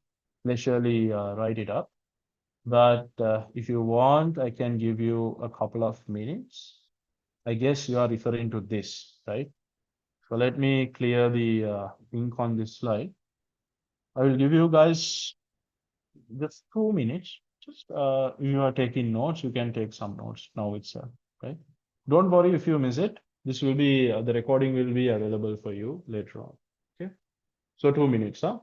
leisurely write it up. But if you want, I can give you a couple of minutes. I guess you are referring to this, right? So let me clear the ink on this slide. I will give you guys just 2 minutes. Just if you are taking notes, you can take some notes now itself, right? Don't worry if you miss it. This will be the recording will be available for you later on. Okay. So 2 minutes, huh?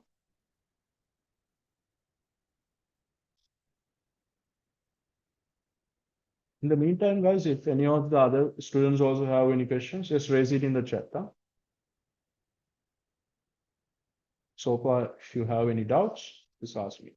In the meantime, guys, if any of the other students also have any questions, just raise it in the chat, huh? So far, if you have any doubts, just ask me.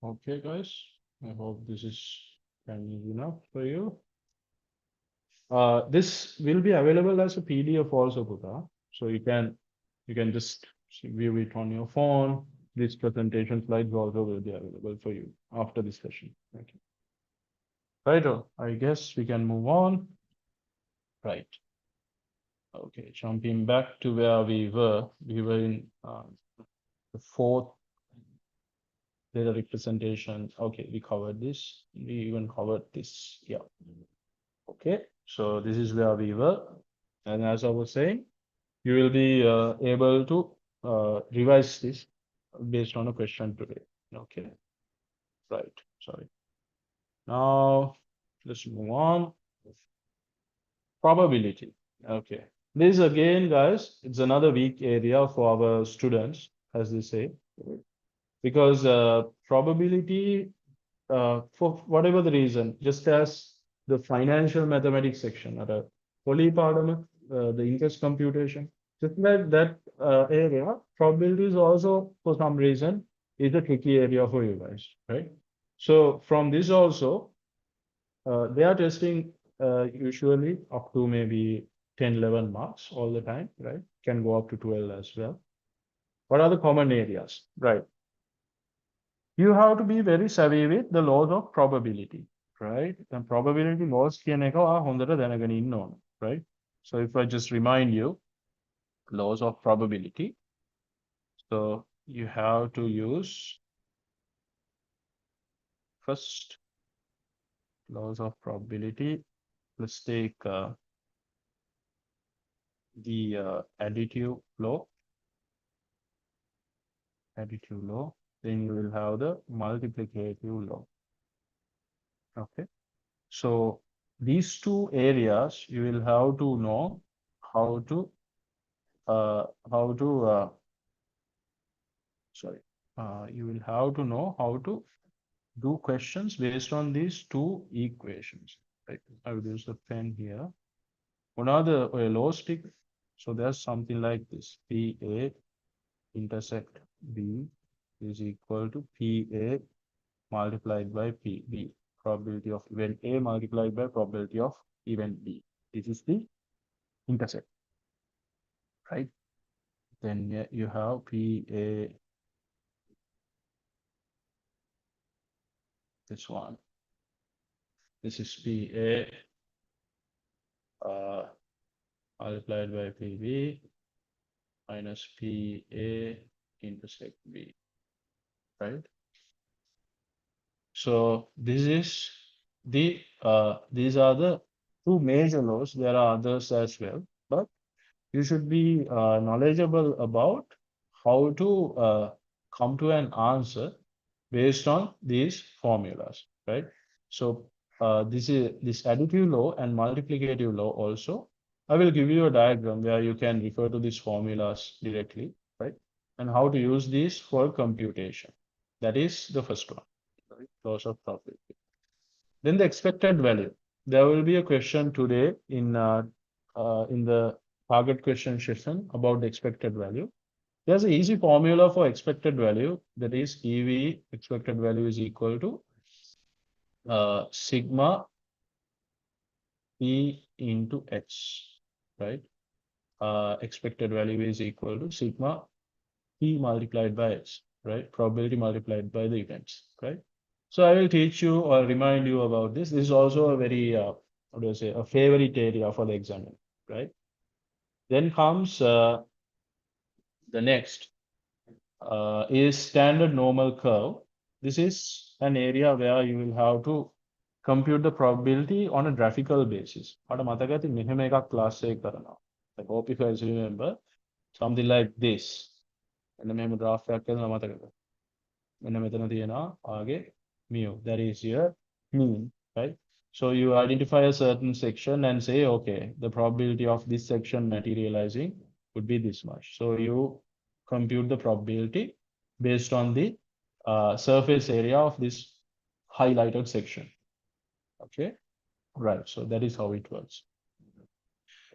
Okay, guys. I hope this is enough for you. This will be available as a PDF also, Buddha. So you can just view it on your phone. This presentation slides also will be available for you after this session. Okay. Right. I guess we can move on. Right. Okay. Jumping back to where we were. We were in the fourth data representation. Okay, we covered this. We even covered this. Yeah. Okay. So this is where we were. And as I was saying, you will be able to revise this based on a question today. Okay, right. Sorry. Now let's move on. Probability. Okay. This again, guys, it's another weak area for our students, as they say, because probability, for whatever the reason, just as the financial mathematics section at a poly the interest computation, just like that area, probability is also for some reason is a tricky area for you guys, right? So from this also, they are testing usually up to maybe 10, 11 marks all the time, right? Can go up to 12 as well. What are the common areas, right? You have to be very savvy with the laws of probability, right? And probability laws කියන එක ඔයා හොඳට දැනගෙන ඉන්න ඕන, right? So if I just remind you, laws of probability. So you have to use first laws of probability. Let's take the additive law. Additive law. Then you will have the multiplicative law. Okay. So these two areas you will have to know how to uh, how to you will have to know how to do questions based on these two equations. Right? I will use the pen here. Another law stick. So there's something like this: PA intersect B is equal to PA multiplied by PB. Probability of event A multiplied by probability of event B. This is the intersect, right? Then you have PA, this one. This is PA multiplied by PB minus PA intersect B, right? So this is these are the two major laws. There are others as well, but you should be knowledgeable about how to come to an answer based on these formulas, right? So this is this additive law and multiplicative law also. I will give you a diagram where you can refer to these formulas directly, right? And how to use these for computation. That is the first one, right? Laws of probability. Then the expected value. There will be a question today in the target question session about the expected value. There's an easy formula for expected value. That is EV expected value is equal to sigma P into H, right? Expected value is equal to sigma P multiplied by H, right? Probability multiplied by the events, right? So I will teach you or remind you about this. This is also a very, what do I say, a favorite area for the examiner, right? Then comes the next is standard normal curve. This is an area where you will have to compute the probability on a graphical basis. මට මතකයි ඉතින් මෙහෙම එකක් class එකේ කරනවා. I hope you guys remember something like this. එන්න මෙහෙම graph එකක් කරනවා මතකද? මෙන්න මෙතන තියෙනවා ආගේ mu. That is your mean, right? So you identify a certain section and say, okay, the probability of this section materializing would be this much. So you compute the probability based on the surface area of this highlighted section. Okay, right. So that is how it works.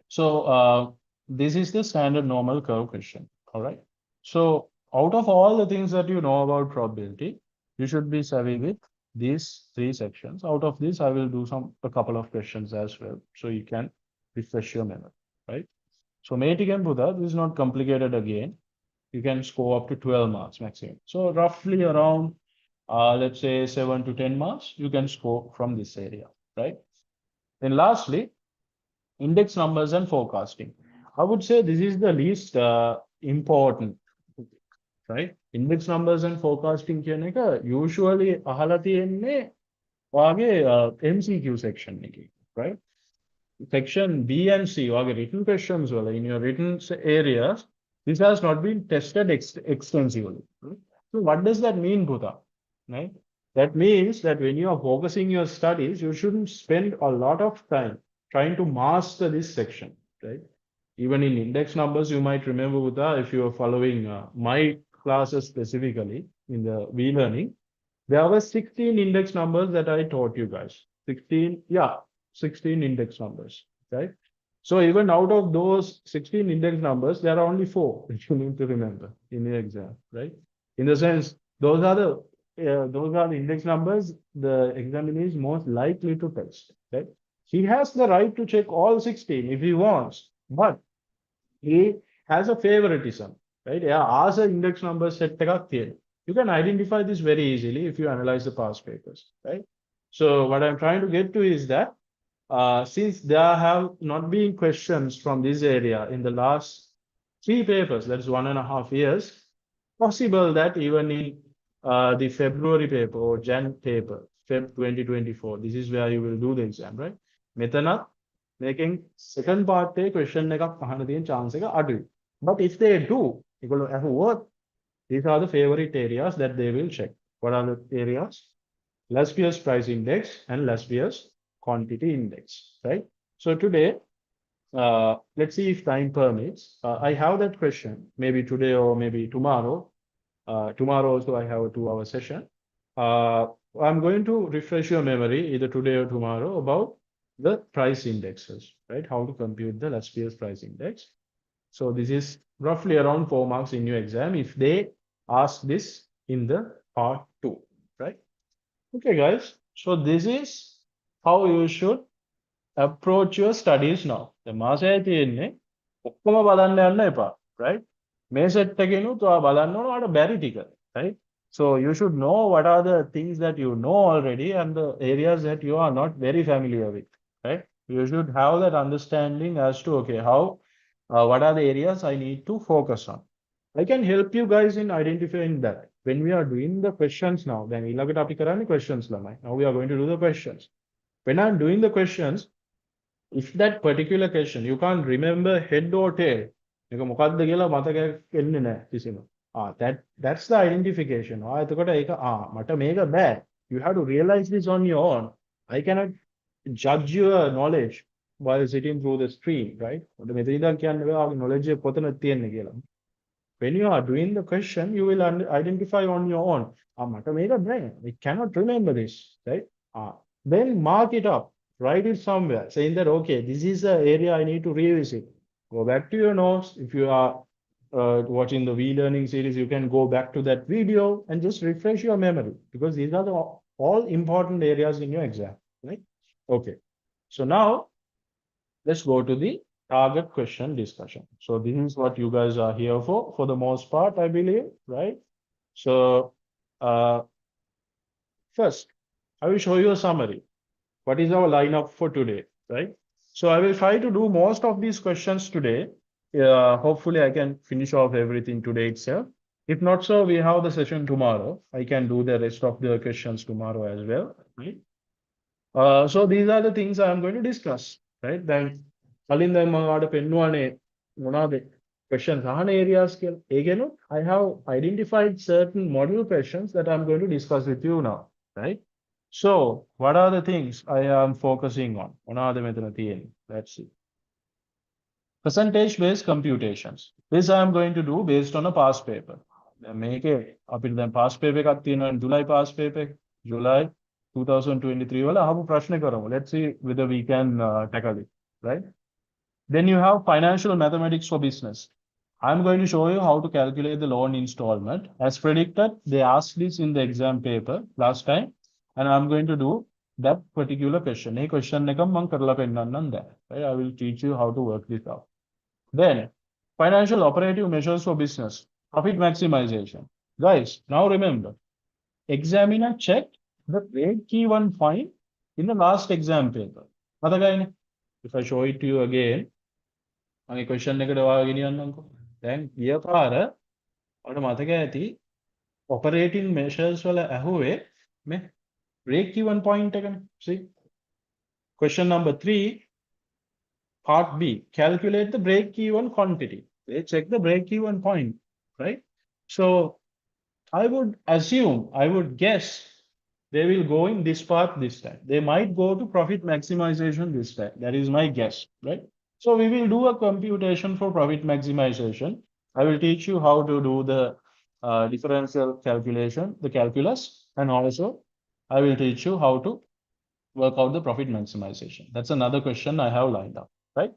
So this is the standard normal curve question. All right. So out of all the things that you know about probability, you should be savvy with these three sections. Out of this, I will do a couple of questions as well, so you can refresh your memory, right? So Mate Buddha, this is not complicated again. You can score up to 12 marks maximum. So roughly around, let's say 7 to 10 marks, you can score from this area, right? Then lastly, index numbers and forecasting. I would say this is the least important, right? Index numbers and forecasting කියන එක usually අහලා තියෙන්නේ ඔයාගේ MCQ section එකේ, right? Section B and C ඔයාගේ written questions වල in your written areas, this has not been tested extensively. Right? So what does that mean, Bhuta? Right? That means that when you are focusing your studies, you shouldn't spend a lot of time trying to master this section, right? Even in index numbers, you might remember, Bhuta, if you are following my classes specifically in the vLearning, there were 16 index numbers that I taught you guys. 16, yeah, 16 index numbers, right? So even out of those 16 index numbers, there are only 4 which you need to remember in the exam, right? In the sense, those are the index numbers the examiner is most likely to test, right? He has the right to check all 16 if he wants, but he has a favoritism, right? Yeah, as an index number set you can identify this very easily if you analyze the past papers, right? So what I'm trying to get to is that since there have not been questions from this area in the last 3 papers, that's 1.5 years, possible that even in the February paper or Jan paper, Feb 2024, this is where you will do the exam, right? මෙතනත් making second part question එකක් අහන්න තියෙන chance එක අඩුයි. But if they do, ඒගොල්ලෝ අහුවොත්, these are the favorite areas that they will check. What are the areas? Laspear's price index and Laspear's quantity index, right? So today, let's see if time permits. I have that question, maybe today or maybe tomorrow. Tomorrow also I have a 2-hour session. I'm going to refresh your memory either today or tomorrow about the price indexes, right? How to compute the Laspear's price index. So this is roughly around 4 marks in your exam if they ask this in the part 2, right? Okay, guys. So this is how you should approach your studies now. The මාසය තියෙන්නේ ඔක්කොම බලන්න යන්න එපා, right? මේ set එකෙනුත් ඔයා බලන්න ඕන ඔයාලට බැරි ටික, right? So you should know what are the things that you know already and the areas that you are not very familiar with, right? You should have that understanding as to okay, how what are the areas I need to focus on. I can help you guys in identifying that. When we are doing the questions now, then ඊළඟට අපි කරන්නේ questions ළමයි. Now we are going to do the questions. When I'm doing the questions, if that particular question you can't remember head or tail, එක මොකක්ද කියලා මතකයක් එන්නේ නැහැ කිසිම. That's the identification. එතකොට ඒක මට මේක බෑ. You have to realize this on your own. I cannot judge your knowledge while sitting through the screen, right? ඔබ මෙතන ඉඳන් කියන්නේ ඔයාගේ knowledge එක කොතනද තියෙන්නේ කියලා. When you are doing the question, you will identify on your own. මට මේක බෑ. I cannot remember this, right? Then mark it up. Write it somewhere saying that, okay, this is the area I need to revisit. Go back to your notes. If you are watching the vLearning series, you can go back to that video and just refresh your memory because these are the all important areas in your exam, right? Okay. So now let's go to the target question discussion. So this is what you guys are here for the most part, I believe, right? So first, I will show you a summary. What is our lineup for today, right? So I will try to do most of these questions today. Hopefully I can finish off everything today itself. If not so, we have the session tomorrow. I can do the rest of the questions tomorrow as well, right? So these are the things I am going to discuss, right? Then කලින් දැන් මම ඔයාලට පෙන්නුවානේ මොනවාද questions අහන areas කියලා. ඒකෙනුත් I have identified certain model questions that I'm going to discuss with you now, right? So what are the things I am focusing on? මොනවාද මෙතන තියෙන්නේ? Let's see. Percentage based computations. This I am going to do based on a past paper. දැන් මේකේ අපිට දැන් past paper එකක් තියෙනවා July past paper එක. July 2023 වල අහපු ප්‍රශ්න කරමු. Let's see whether we can tackle it, right? Then you have financial mathematics for business. I'm going to show you how to calculate the loan installment. As predicted, they asked this in the exam paper last time, and I'm going to do that particular question. මේ question එක මම කරලා පෙන්නන්නම් දැන්. Right? I will teach you how to work this out. Then, financial operative measures for business. Profit maximization. Guys, now remember, examiner checked the break-even point in the last exam paper. මතකයිනේ? If I show it to you again, මම question එකට ඔයාලා ගෙනියන්නම්කෝ. දැන් ගිය පාර ඔයාලට මතක ඇති operating measures වල ඇහුවේ මේ break even point එකනේ. See? Question number 3, part B, calculate the break even quantity. They check the break even point, right? So I would assume, I would guess they will go in this path this time. They might go to profit maximization this time. That is my guess, right? So we will do a computation for profit maximization. I will teach you how to do the differential calculation, the calculus, and also I will teach you how to work out the profit maximization. That's another question I have lined up, right?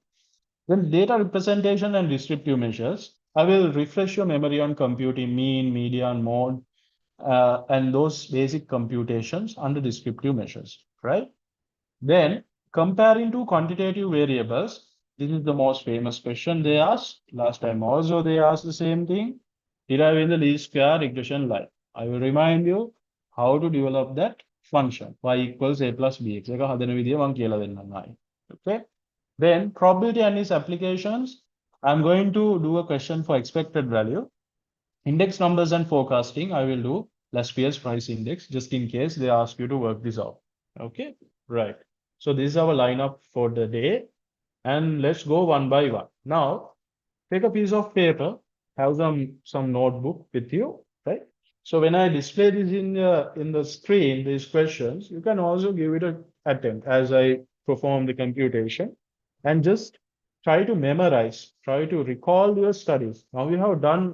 Then data representation and descriptive measures. I will refresh your memory on computing mean, median, mode, and those basic computations under descriptive measures, right? Then comparing two quantitative variables. This is the most famous question they asked. Last time also they asked the same thing. Deriving the least square regression line. I will remind you how to develop that function. Y equals A plus BX. එක හදන විදිය මම කියලා දෙන්නම් ආයි. Okay? Then probability and its applications. I'm going to do a question for expected value. Index numbers and forecasting. I will do last year's price index just in case they ask you to work this out. Okay? Right. So this is our lineup for the day. And let's go one by one. Now, take a piece of paper, have some notebook with you, right? So when I display this in the screen, these questions, you can also give it an attempt as I perform the computation and just try to memorize, try to recall your studies. Now you have done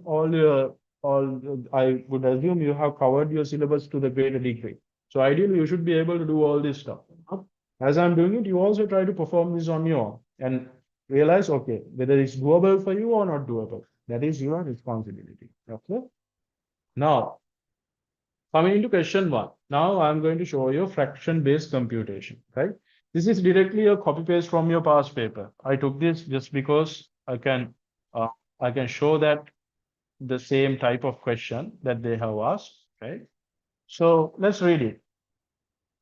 I would assume you have covered your syllabus to the greater degree. So ideally you should be able to do all this stuff. As I'm doing it, you also try to perform this on your own and realize, okay, whether it's doable for you or not doable. That is your responsibility. Okay. Now, coming into question 1. Now I'm going to show you fraction-based computation, right? This is directly a copy paste from your past paper. I took this just because I can show that the same type of question that they have asked, right? So let's read it.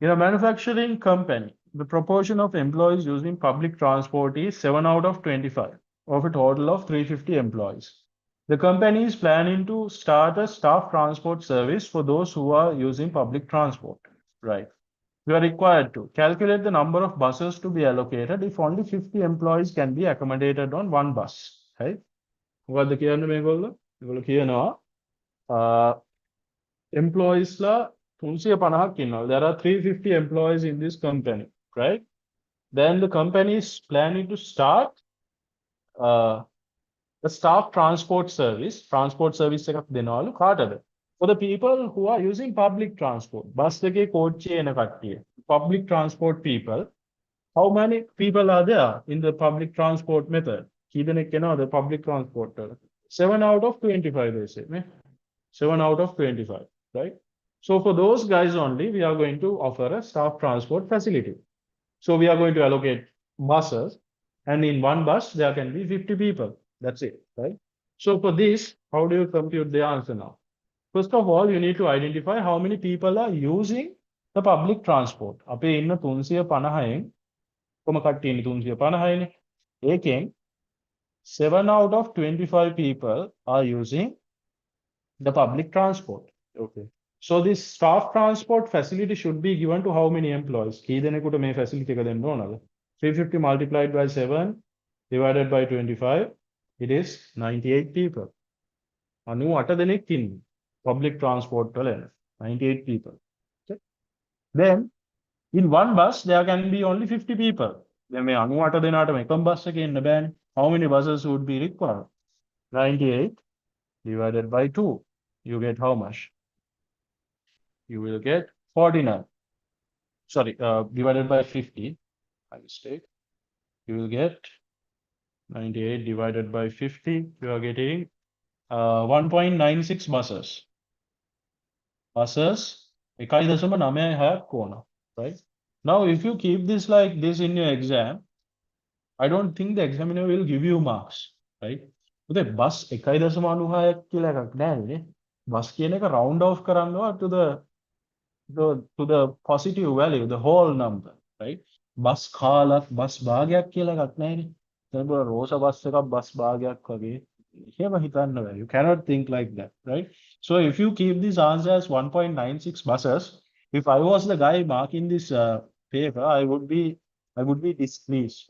In a manufacturing company, the proportion of employees using public transport is 7 out of 25 of a total of 350 employees. The company is planning to start a staff transport service for those who are using public transport, right? We are required to calculate the number of buses to be allocated if only 50 employees can be accommodated on one bus, right? මොකද්ද කියන්නේ මේගොල්ලෝ? මේගොල්ලෝ කියනවා employees ලා 350ක් ඉන්නවා. There are 350 employees in this company, right? Then the company is planning to start the staff transport service එකක් දෙනවලු කාටද? For the people who are using public transport. Bus එකේ කෝච්චියේ එන කට්ටිය. Public transport people. How many people are there in the public transport method? කී දෙනෙක් එනවද public transport වල? 7 out of 25 they say. 7 out of 25, right? So for those guys only, we are going to offer a staff transport facility. So we are going to allocate buses, and in one bus, there can be 50 people. That's it, right? So for this, how do you compute the answer now? First of all, you need to identify how many people are using the public transport. අපේ ඉන්න 350න් කොම කට්ටිය ඉන්නේ 350යිනේ. ඒකෙන් 7 out of 25 people are using the public transport. Okay. So this staff transport facility should be given to how many employees? කී දෙනෙකුට මේ facility එක දෙන්න ඕනද? 350 multiplied by 7 divided by 25, it is 98 people. 98 දෙනෙක් ඉන්නේ public transport වල 98 people. Okay. Then in one bus there can be only 50 people. Then මේ 98 දෙනාටම එකම බස් එකේ ඉන්න බෑනේ. How many buses would be required? 98 divided by 2. You get how much? You will get 49. Sorry, divided by 50. My mistake. You will get 98 divided by 50. You are getting 1.96 buses. Buses, 1.96 corner, right? Now, if you keep this like this in your exam, I don't think the examiner will give you marks, right? The bus 1.96 කියලා එකක් නැහැ. Bus කියන එක round off කරනවා to the positive value, the whole number, right? Bus කාලක් bus භාගයක් කියලා එකක් නැහැනේ. දැන් රෝස bus එකක් bus භාගයක් වගේ. එහෙම හිතන්න බෑ. You cannot think like that, right? So if you keep this answer as 1.96 buses, if I was the guy marking this paper, I would be displeased,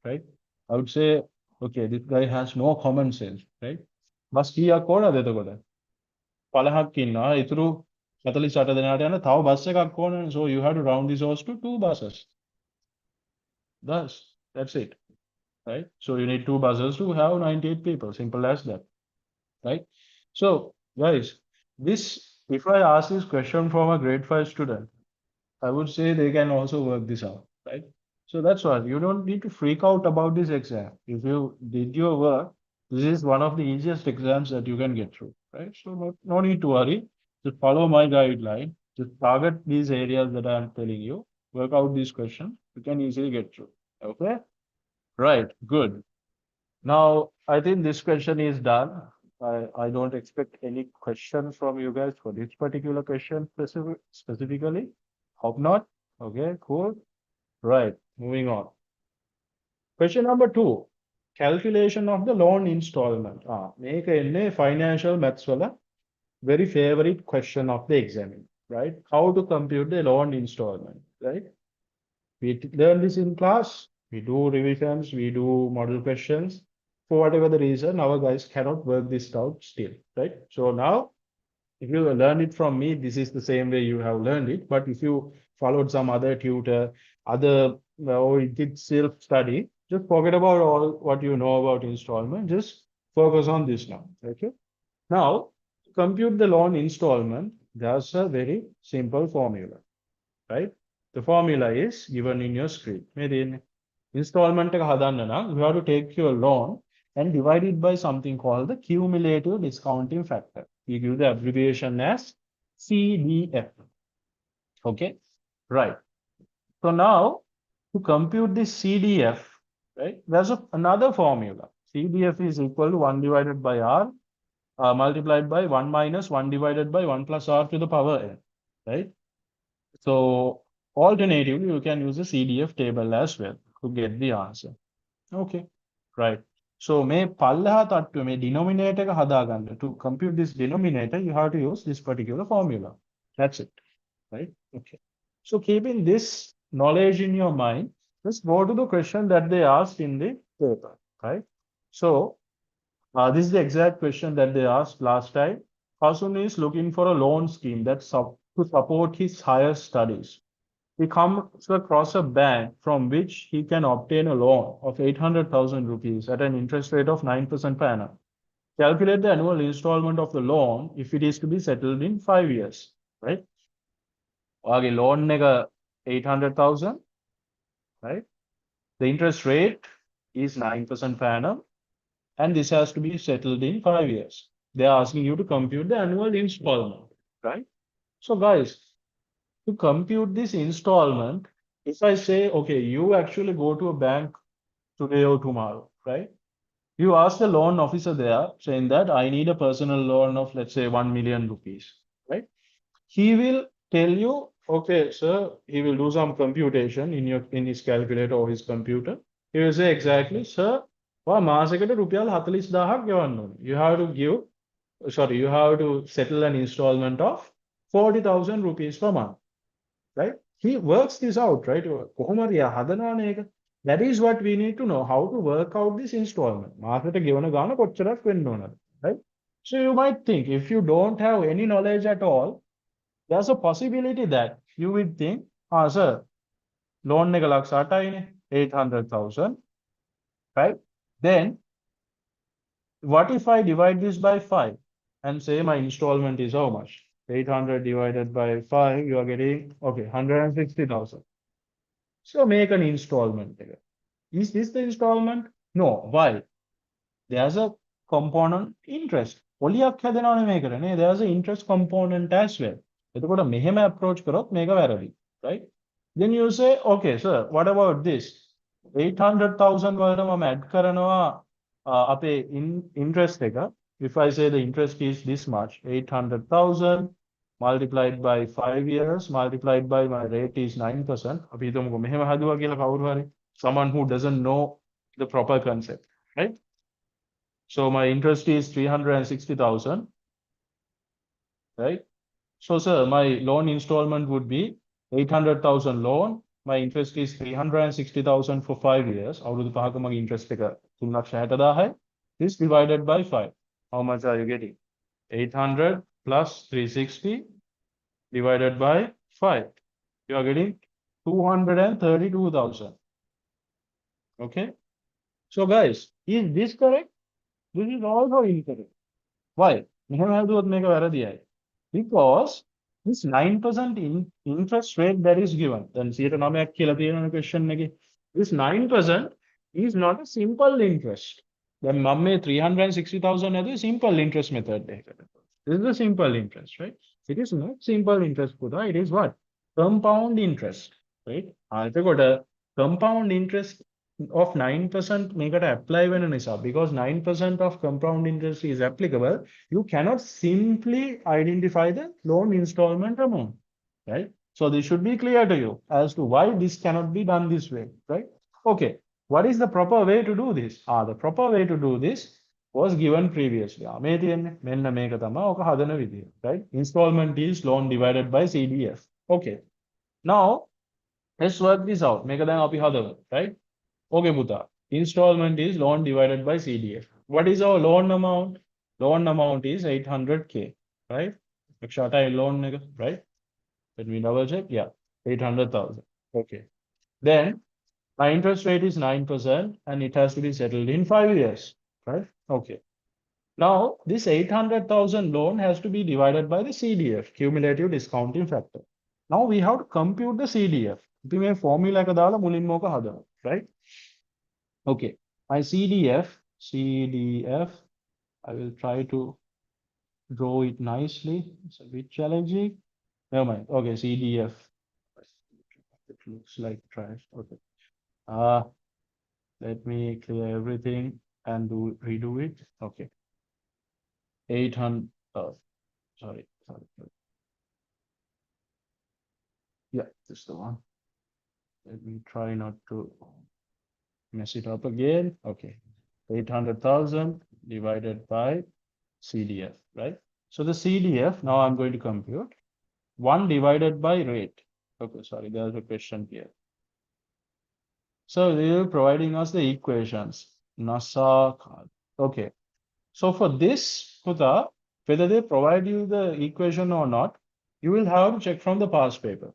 right? I would say, okay, this guy has no common sense, right? Bus කීයක් ඕනද එතකොට? 50ක් ඉන්නවා. ඊතුරු 48 දෙනාට යන තව bus එකක් ඕනනේ. So you have to round this off to 2 buses. That's it, right? So you need 2 buses to have 98 people. Simple as that, right? So guys, if I ask this question from a grade 5 student, I would say they can also work this out, right? So that's why you don't need to freak out about this exam. If you did your work, this is one of the easiest exams that you can get through, right? So no need to worry. Just follow my guideline. Just target these areas that I'm telling you. Work out these questions. You can easily get through. Okay? Right. Good. Now, I think this question is done. I don't expect any questions from you guys for this particular question specifically. Hope not. Okay, cool. Right. Moving on. Question number 2. Calculation of the loan installment. Make a financial maths wala very favorite question of the examiner, right? How to compute the loan installment, right? We learn this in class. We do revisions, we do model questions. For whatever the reason, our guys cannot work this out still, right? So now, if you learn it from me, this is the same way you have learned it. But if you followed some other tutor, or you did self-study, just forget about all what you know about installment. Just focus on this now, okay? Now, to compute the loan installment, there's a very simple formula, right? The formula is given in your screen. Installment එක හදන්න නම් you have to take your loan and divide it by something called the cumulative discounting factor. We give the abbreviation as CDF. Okay, right. So now to compute this CDF, right, there's another formula. CDF is equal to 1 divided by R multiplied by 1 minus 1 divided by 1 plus R to the power n, right? So alternatively, you can use the CDF table as well to get the answer. Okay, right. So may පල්ලෙහා තට්ටුවේ may denominator එක හදාගන්න. To compute this denominator, you have to use this particular formula. That's it, right? Okay. So keeping this knowledge in your mind, let's go to the question that they asked in the paper, right? So this is the exact question that they asked last time. Pasan is looking for a loan scheme to support his higher studies. He comes across a bank from which he can obtain a loan of 800,000 rupees at an interest rate of 9% per annum. Calculate the annual installment of the loan if it is to be settled in 5 years, right? Okay, loan nega 800,000, right? The interest rate is 9% per annum, and this has to be settled in 5 years. They are asking you to compute the annual installment, right? So guys, to compute this installment, if I say, okay, you actually go to a bank today or tomorrow, right? You ask the loan officer there saying that I need a personal loan of, let's say, 1 million rupees, right? He will tell you, okay, sir, he will do some computation in his calculator or his computer. He will say exactly, sir, මාසෙකට රුපියල් 40,000ක් ගෙවන්න ඕනේ. You have to settle an installment of 40,000 rupees per month, right? He works this out, right? කොහොමද යා හදනවනේ ඒක. That is what we need to know, how to work out this installment. මාසෙට ගෙවන ගාන කොච්චරක් වෙන්න ඕනද, right? So you might think, if you don't have any knowledge at all, there's a possibility that you will think, sir, loan එක ලක්ෂ 8යිනේ, 800,000, right? Then what if I divide this by 5 and say my installment is how much? 800 divided by 5, you are getting, okay, 160,000. So make an installment. Is this the installment? No. Why? There's a component interest. පොලියක් හැදෙනවනේ මේකට නේ. There's an interest component as well. එතකොට මෙහෙම approach කරොත් මේක වැරදි, right? Then you say, okay, sir, what about this? 800,000 වලට මම add කරනවා අපේ interest එක. If I say the interest is this much, 800,000 multiplied by 5 years multiplied by my rate is 9%. අපි හිතමුකෝ මෙහෙම හදුවා කියලා කවුරු හරි. Someone who doesn't know the proper concept, right? So my interest is 360,000, right? So sir, my loan installment would be 800,000 loan. My interest is 360,000 for 5 years. අවුරුදු පහක මගේ interest එක 3,60,000. This divided by 5. How much are you getting? 800 plus 360 divided by 5. You are getting 232,000. Okay. So guys, is this correct? This is also incorrect. Why? Because this 9% interest rate that is given, then question this 9% is not a simple interest. Then mamme 360,000 is a simple interest method. This is a simple interest, right? It is not simple interest, Pudha. It is what? Compound interest, right? Compound interest of 9% මේකට apply වෙන නිසා, because 9% of compound interest is applicable, you cannot simply identify the loan installment amount, right? So this should be clear to you as to why this cannot be done this way, right? Okay, what is the proper way to do this? The proper way to do this was given previously. මේ තියෙන්නේ මෙන්න මේක තමයි ඔක හදන විදිය, right? Installment is loan divided by CDF. Okay, now let's work this out. මේක දැන් අපි හදමු, right? Okay, Buddha. Installment is loan divided by CDF. What is our loan amount? Loan amount is 800K, right? Akshata loan, right? Let me double check. Yeah, 800,000. Okay. Then my interest rate is 9% and it has to be settled in 5 years, right? Okay. Now this 800,000 loan has to be divided by the CDF, cumulative discounting factor. Now we have to compute the CDF. We formula right? Okay, my CDF, I will try to draw it nicely. It's a bit challenging. Never mind. Okay, CDF. It looks like trash. Okay. Let me clear everything and redo it. Okay. 800, sorry. Yeah, this is the one. Let me try not to mess it up again. Okay. 800,000 divided by CDF, right? So the CDF, now I'm going to compute 1 divided by rate. Okay, sorry, there's a question here. So they are providing us the equations. NASA. Okay. So for this, Huda, whether they provide you the equation or not, you will have to check from the past paper,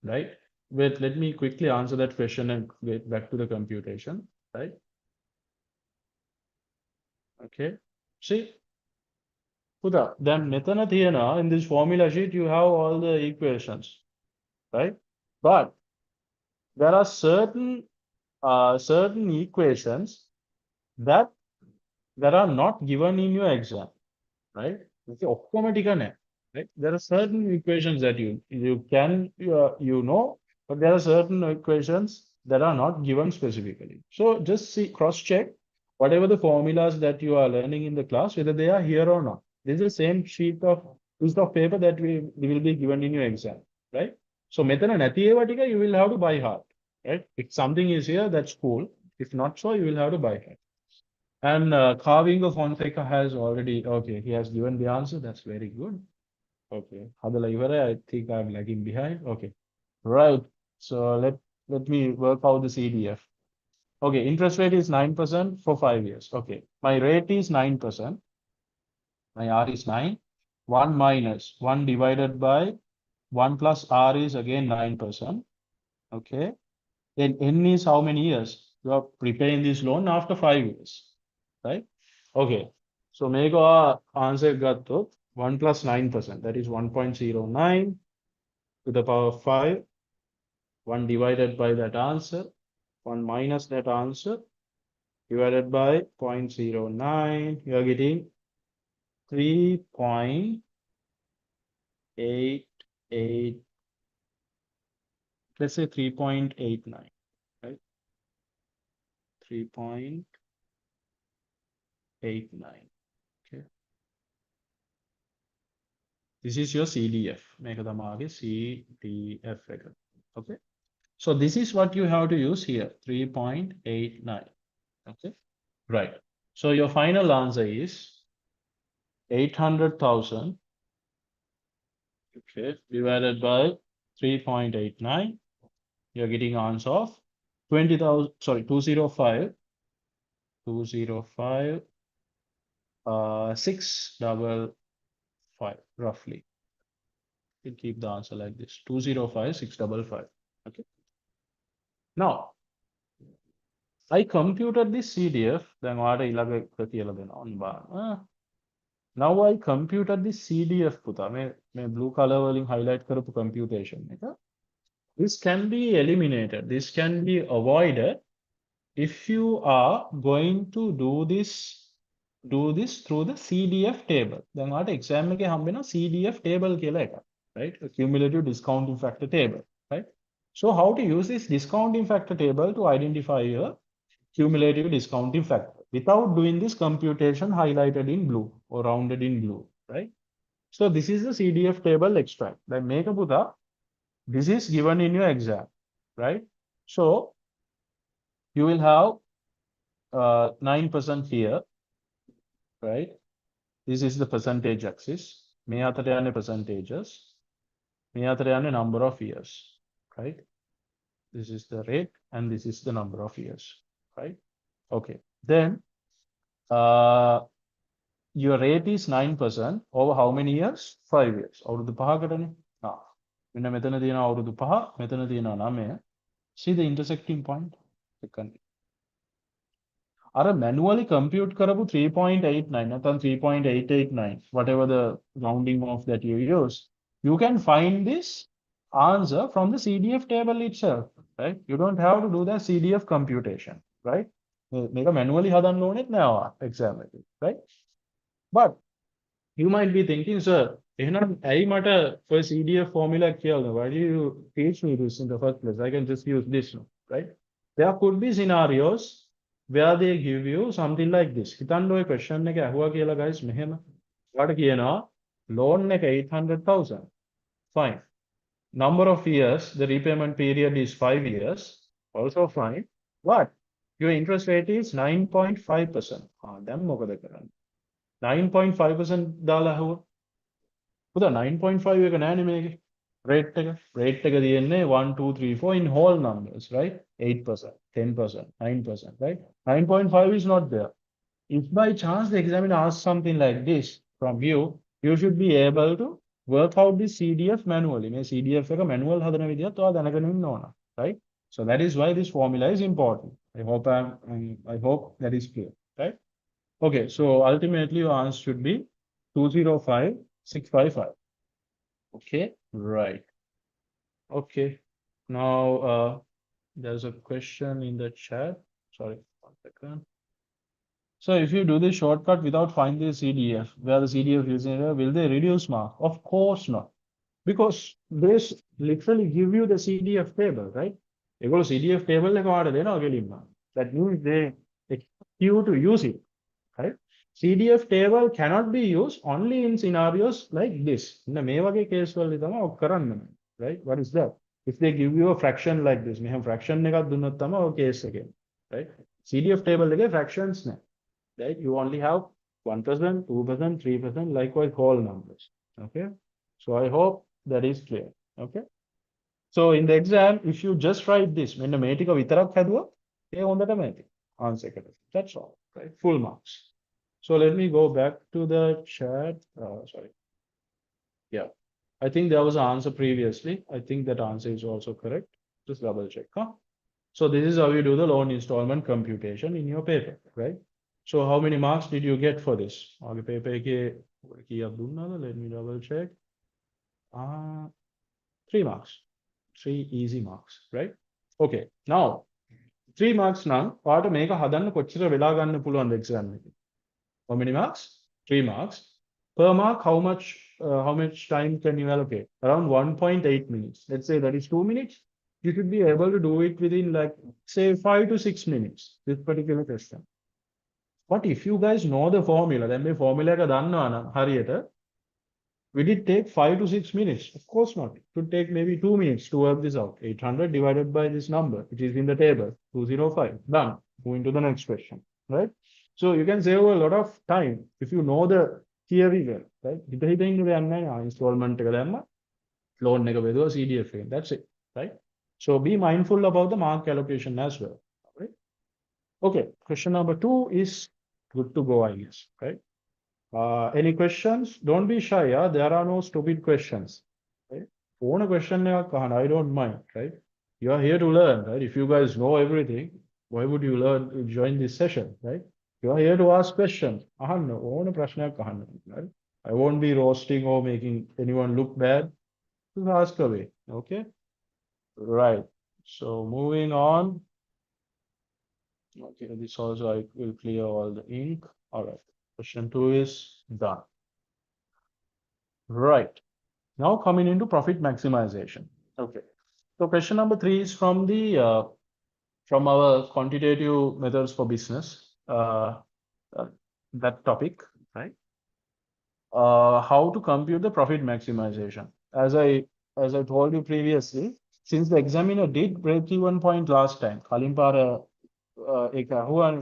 right? Wait, let me quickly answer that question and get back to the computation, right? Okay. See, Huda, then මෙතන තියෙනවා, in this formula sheet, you have all the equations, right? But there are certain equations that are not given in your exam, right? Okay, ඔක්කොම ටික නැහැ, right? There are certain equations that you know, but there are certain equations that are not given specifically. So just see, cross-check whatever the formulas that you are learning in the class, whether they are here or not. This is the same piece of paper that we will be given in your exam, right? So මෙතන නැති ඒවා ටික you will have to buy heart, right? If something is here, that's cool. If not so, you will have to buy heart. And carving of Fonseca has already, okay, he has given the answer. That's very good. Okay. Hadala Ivara, I think I'm lagging behind. Okay. Right. So let me work out the CDF. Okay, interest rate is 9% for 5 years. Okay. My rate is 9%. My R is 9. 1 minus 1 divided by 1 plus R is again 9%. Okay. Then N is how many years? You are preparing this loan after 5 years, right? Okay. So make our answer got to 1 plus 9%. That is 1.09 to the power of 5. 1 divided by that answer. 1 minus that answer divided by 0.09. You are getting 3.88. Let's say 3.89, right? 3.89. Okay. This is your CDF. මේක තමයි CDF එක. Okay. So this is what you have to use here, 3.89. Okay. Right. So your final answer is 800,000. Okay. Divided by 3.89. You're getting answer of 20,000. Sorry, 205. 205. 655 roughly. You keep the answer like this, 205 655. Okay. Now I computed this CDF. Now I computed this CDF පුතා. මේ blue color වලින් highlight කරපු computation එක. This can be eliminated. This can be avoided if you are going to do this through the CDF table. දැන් ඔයාලට exam එකේ හම්බ වෙනවා CDF table කියලා එකක්, right? A cumulative discounting factor table, right? So how to use this discounting factor table to identify your cumulative discounting factor without doing this computation highlighted in blue or rounded in blue, right? So this is the CDF table extract. Like make a Buddha, this is given in your exam, right? So you will have 9% here, right? This is the percentage axis. මේ අතර යන්නේ percentages. මේ අතර යන්නේ number of years, right? This is the rate and this is the number of years, right? Okay. Then your rate is 9% over how many years? 5 years. අවුරුදු පහකටනේ. මෙන්න මෙතන තියෙනවා අවුරුදු 5, මෙතන තියෙනවා 9. See the intersecting point? අර manually compute කරපු 3.89 නැත්නම් 3.889, whatever the rounding off that you use, you can find this answer from the CDF table itself, right? You don't have to do the CDF computation, right? මේක manually හදන්න ඕනෙත් නෑ exam එකේ, right? But you might be thinking, sir, එහෙනම් ඇයි මට for CDF formula කියලා? Why do you teach me this in the first place? I can just use this, right? There could be scenarios where they give you something like this. හිතන්න ඔය question එක ඇහුවා කියලා guys මෙහෙම. ඔයාලට කියනවා loan එක 800,000. Fine. Number of years, the repayment period is 5 years. Also fine. But your interest rate is 9.5%. දැන් මොකද කරන්නේ? 9.5% දාලා ඇහුවා. පුතා 9.5 එක නෑනේ මේකේ. Rate එක තියෙන්නේ 1 2 3 4 in whole numbers, right? 8%, 10%, 9%, right? 9.5 is not there. If by chance the examiner asks something like this from you, you should be able to work out this CDF manually. මේ CDF එක manual හදන විදිහත් ඔයා දැනගෙන ඉන්න ඕන, right? So that is why this formula is important. I hope that is clear, right? Okay, so ultimately your answer should be 205,655. Okay, right. Okay, now there's a question in the chat. Sorry, 1 second. So if you do this shortcut without finding the CDF, where the CDF is in there, will they reduce mark? Of course not. Because this literally give you the CDF table, right? You go to CDF table, that means they expect you to use it, right? CDF table cannot be used only in scenarios like this. In the මේවගේ case වලදී තමයි ඔක් කරන්න, right? What is that? If they give you a fraction like this, මෙහෙම fraction එකක් දුන්නොත් තමයි ඔය case එකේ, right? CDF table එකේ fractions නෑ, right? You only have 1%, 2%, 3%, likewise whole numbers. Okay, so I hope that is clear. Okay, so in the exam, if you just write this, මෙන්න මේ ටික විතරක් හැදුවා, ඒ හොඳටම ඇති answer එකට. That's all, right? Full marks. So let me go back to the chat. Sorry. Yeah, I think there was an answer previously. I think that answer is also correct. Just double check. Huh? So this is how you do the loan installment computation in your paper, right? So how many marks did you get for this? Okay, paper let me double check. 3 marks. 3 easy marks, right? Okay, now 3 marks now. පාට මේක හදන්න කොච්චර වෙලා ගන්න පුළුවන්ද exam එකේ? How many marks? 3 marks. Per mark, how much time can you allocate? Around 1.8 minutes. Let's say that is 2 minutes. You should be able to do it within like, say, 5 to 6 minutes, this particular question. But if you guys know the formula, then the formula එක දන්නවා නම් හරියට, will it take 5 to 6 minutes? Of course not. It could take maybe 2 minutes to work this out. 800 divided by this number, which is in the table, 205. Done. Moving to the next question, right? So you can save a lot of time if you know the theory well, right? Installment loan CDF. That's it, right? So be mindful about the mark allocation as well, right? Okay, question number 2 is good to go, I guess, right? Any questions? Don't be shy. There are no stupid questions, right? One question, I don't mind, right? You are here to learn, right? If you guys know everything, why would you join this session, right? You are here to ask questions. Right? I won't be roasting or making anyone look bad. Just ask away. Okay. Right. So moving on. Okay, this also I will clear all the ink. All right. Question 2 is done. Right. Now coming into profit maximization. Okay. So question number 3 is from the from our quantitative methods for business. That topic, right? How to compute the profit maximization. As I told you previously, since the examiner did break-even point last time,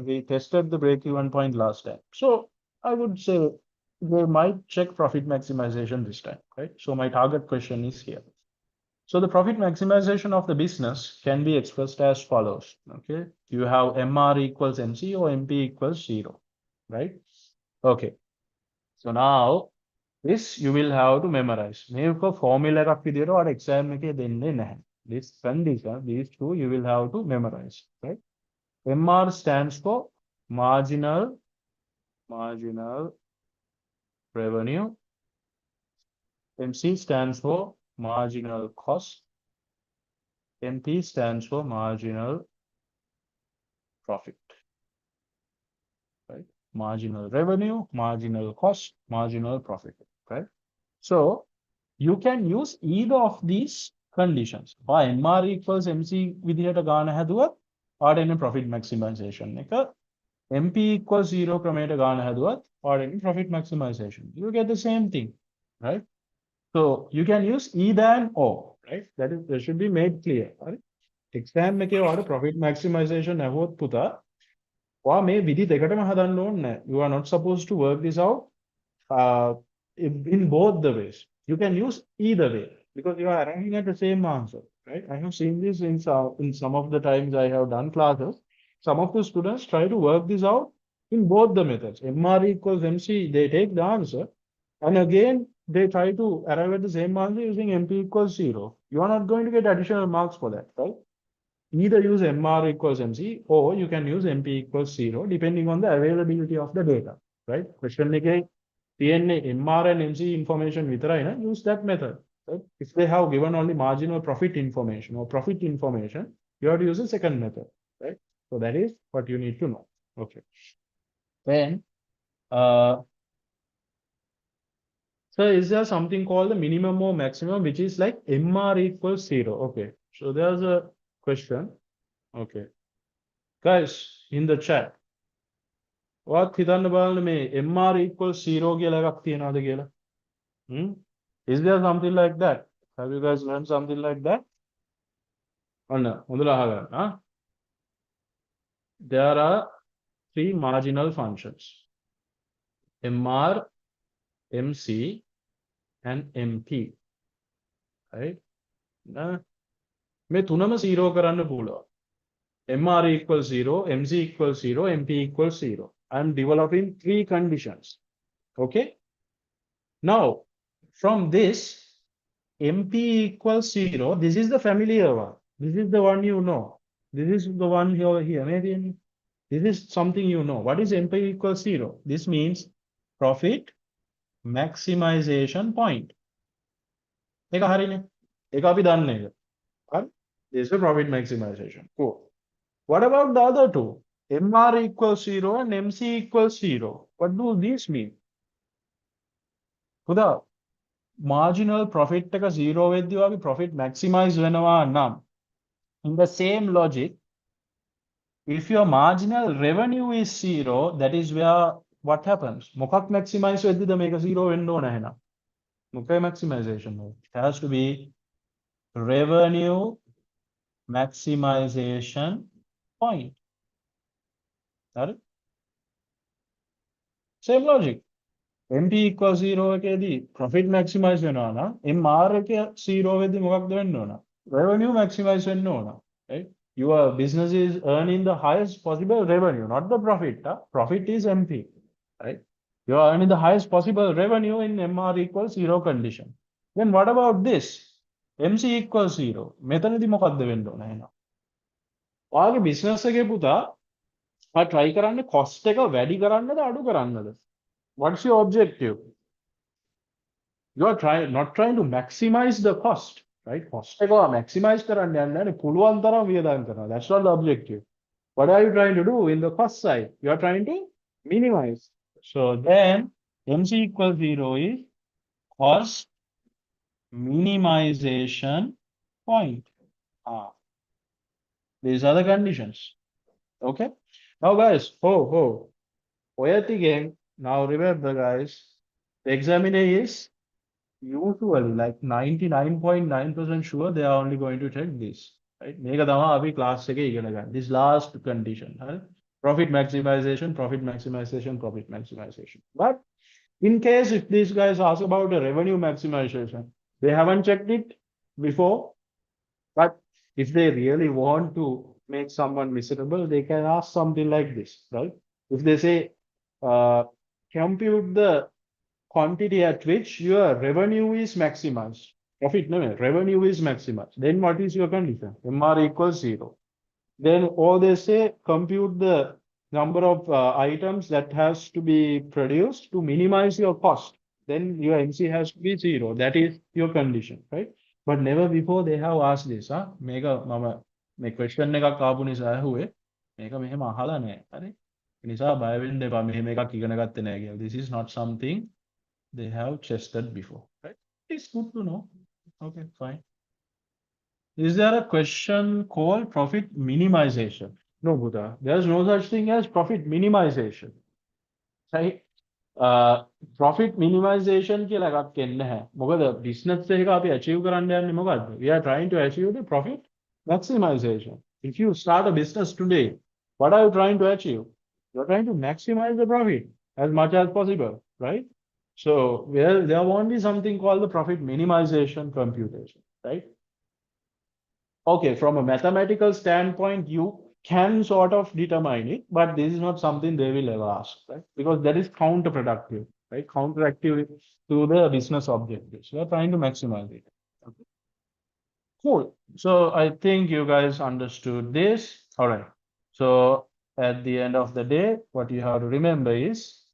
we tested the break-even point last time. So I would say they might check profit maximization this time, right? So my target question is here. So the profit maximization of the business can be expressed as follows. Okay, you have MR equals MC or MP equals 0, right? Okay, so now this you will have to memorize. මේක formula එකක් විදියට ඔයාලා exam එකේ දෙන්නේ නැහැ. This condition, these two you will have to memorize, right? MR stands for marginal revenue. MC stands for marginal cost. MP stands for marginal profit, right? Marginal revenue, marginal cost, marginal profit, right? So you can use either of these conditions. MR equals MC විදිහට ගාන හැදුවත් or profit maximization. MP equals 0 ක්‍රමයට ගන්න හැදුවත් or any profit maximization. You get the same thing, right? So you can use either and or, right? That should be made clear. Right? Exam එකේ ඔයාලට profit maximization ඇහුවොත් පුතා ඔයා මේ විදි දෙකටම හදන්න ඕනේ නැහැ. You are not supposed to work this out uh, in both the ways. You can use either way because you are arriving at the same answer, right? I have seen this in some of the times I have done classes. Some of the students try to work this out in both the methods. MR equals MC, they take the answer, and again they try to arrive at the same answer using MP equals 0. You are not going to get additional marks for that, right? Either use MR equals MC or you can use MP equals 0 depending on the availability of the data, right? Question එකේ TNA, MR and MC information විතරයි න use that method, right? If they have given only marginal profit information or profit information, you have to use a second method, right? So that is what you need to know. Okay. Then so is there something called the minimum or maximum, which is like MR equals 0? Okay. So there's a question. Okay. Guys, in the chat, what හිතන්න බලන්න මේ MR equals 0 කියලා එකක් තියනවාද කියලා? Is there something like that? Have you guys learned something like that? අන්න හොඳට අහගන්න. There are three marginal functions. MR, MC, and MP. Right? මේ තුනම 0 කරන්න පුළුවන්. MR equals 0, MC equals 0, MP equals 0. I am developing three conditions. Okay. Now, from this, MP equals 0. This is the familiar one. This is the one you know. This is the one here. Maybe this is something you know. What is MP equals 0? This means profit maximization point. ඒක හරිනේ. ඒක අපි දන්නේ ඒක. Right? This is the profit maximization. Cool. What about the other two? MR equals 0 and MC equals 0. What do these mean? පුතා marginal profit එක 0 වෙද්දී වගේ profit maximize වෙනවා නම් in the same logic, if your marginal revenue is 0, that is where what happens? මොකක් maximize වෙද්දීද මේක 0 වෙන්න ඕන එහෙනම්? මොකේ maximization? It has to be revenue maximization point. Got it? Same logic. MP equals 0 එකේදී profit maximize වෙනවා නම් MR එක 0 වෙද්දී මොකක්ද වෙන්න ඕන? Revenue maximize වෙන්න ඕන. Right? Your business is earning the highest possible revenue, not the profit. Profit is MP. Right? You are earning the highest possible revenue in MR equals 0 condition. Then what about this? MC equals 0. මෙතනදී මොකක්ද වෙන්න ඕන එහෙනම්? ඔයාගේ business එකේ පුතා try කරන්නේ cost එක වැඩි කරන්නද අඩු කරන්නද? What's your objective? You are not trying to maximize the cost, right? Cost එක maximize කරන්න යන්නේ නැහැ පුළුවන් තරම් වියදම් කරනවා. That's not the objective. What are you trying to do in the cost side? You are trying to minimize. So then MC equals 0 is cost minimization point. These are the conditions. Okay. Now guys, OAT game. Now remember guys, the examiner is usually like 99.9% sure they are only going to check this. Right? මේක තමයි අපි class එකේ ඉගෙන ගන්න. This last condition. Right? Profit maximization, profit maximization, profit maximization. But in case if these guys ask about the revenue maximization, they haven't checked it before. But if they really want to make someone miserable, they can ask something like this, right? If they say, compute the quantity at which your revenue is maximized. Profit, no, revenue is maximized. Then what is your condition? MR equals 0. Then or they say compute the number of items that has to be produced to minimize your cost. Then your MC has to be 0. That is your condition, right? But never before they have asked this. මේක මම මේ question එකක් ආපු නිසා ඇහුවේ. මේක මෙහෙම අහලා නැහැ. හරි? ඒ නිසා බය වෙන්න එපා. මෙහෙම එකක් ඉගෙන ගත්තේ නැහැ කියලා. This is not something they have tested before, right? It's good to know. Okay, fine. Is there a question called profit minimization? No, Buddha. There's no such thing as profit minimization. Right? Profit minimization කියලා එකක් එන්නේ නැහැ. මොකද business එක අපි achieve කරන්න යන්නේ මොකද්ද? We are trying to achieve the profit maximization. If you start a business today, what are you trying to achieve? You're trying to maximize the profit as much as possible, right? So there won't be something called the profit minimization computation, right? Okay, from a mathematical standpoint, you can sort of determine it, but this is not something they will ever ask, right? Because that is counterproductive, right? Counteractive to the business objectives. We are trying to maximize it. Okay. Cool. So I think you guys understood this. All right. So at the end of the day, what you have to remember is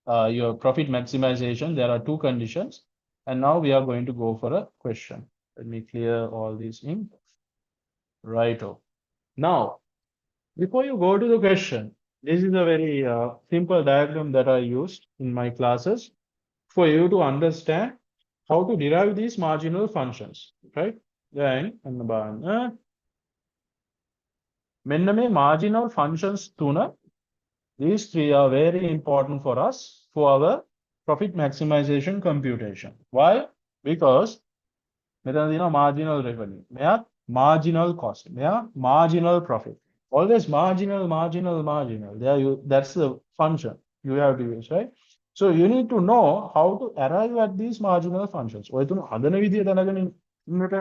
your profit maximization. There are two conditions. And now we are going to go for a question. Let me clear all these in. Righto. Now, before you go to the question, this is a very simple diagram that I used in my classes for you to understand how to derive these marginal functions, right? Then, මෙන්න මේ marginal functions තුන, these three are very important for us for our profit maximization computation. Why? Because මෙතන තියෙනවා marginal revenue. මෙයා marginal cost. මෙයා marginal profit. Always marginal, marginal, marginal. That's the function you have to use, right? So you need to know how to arrive at these marginal functions. ඔය තුන හදන විදිය දැනගෙන ඉන්නට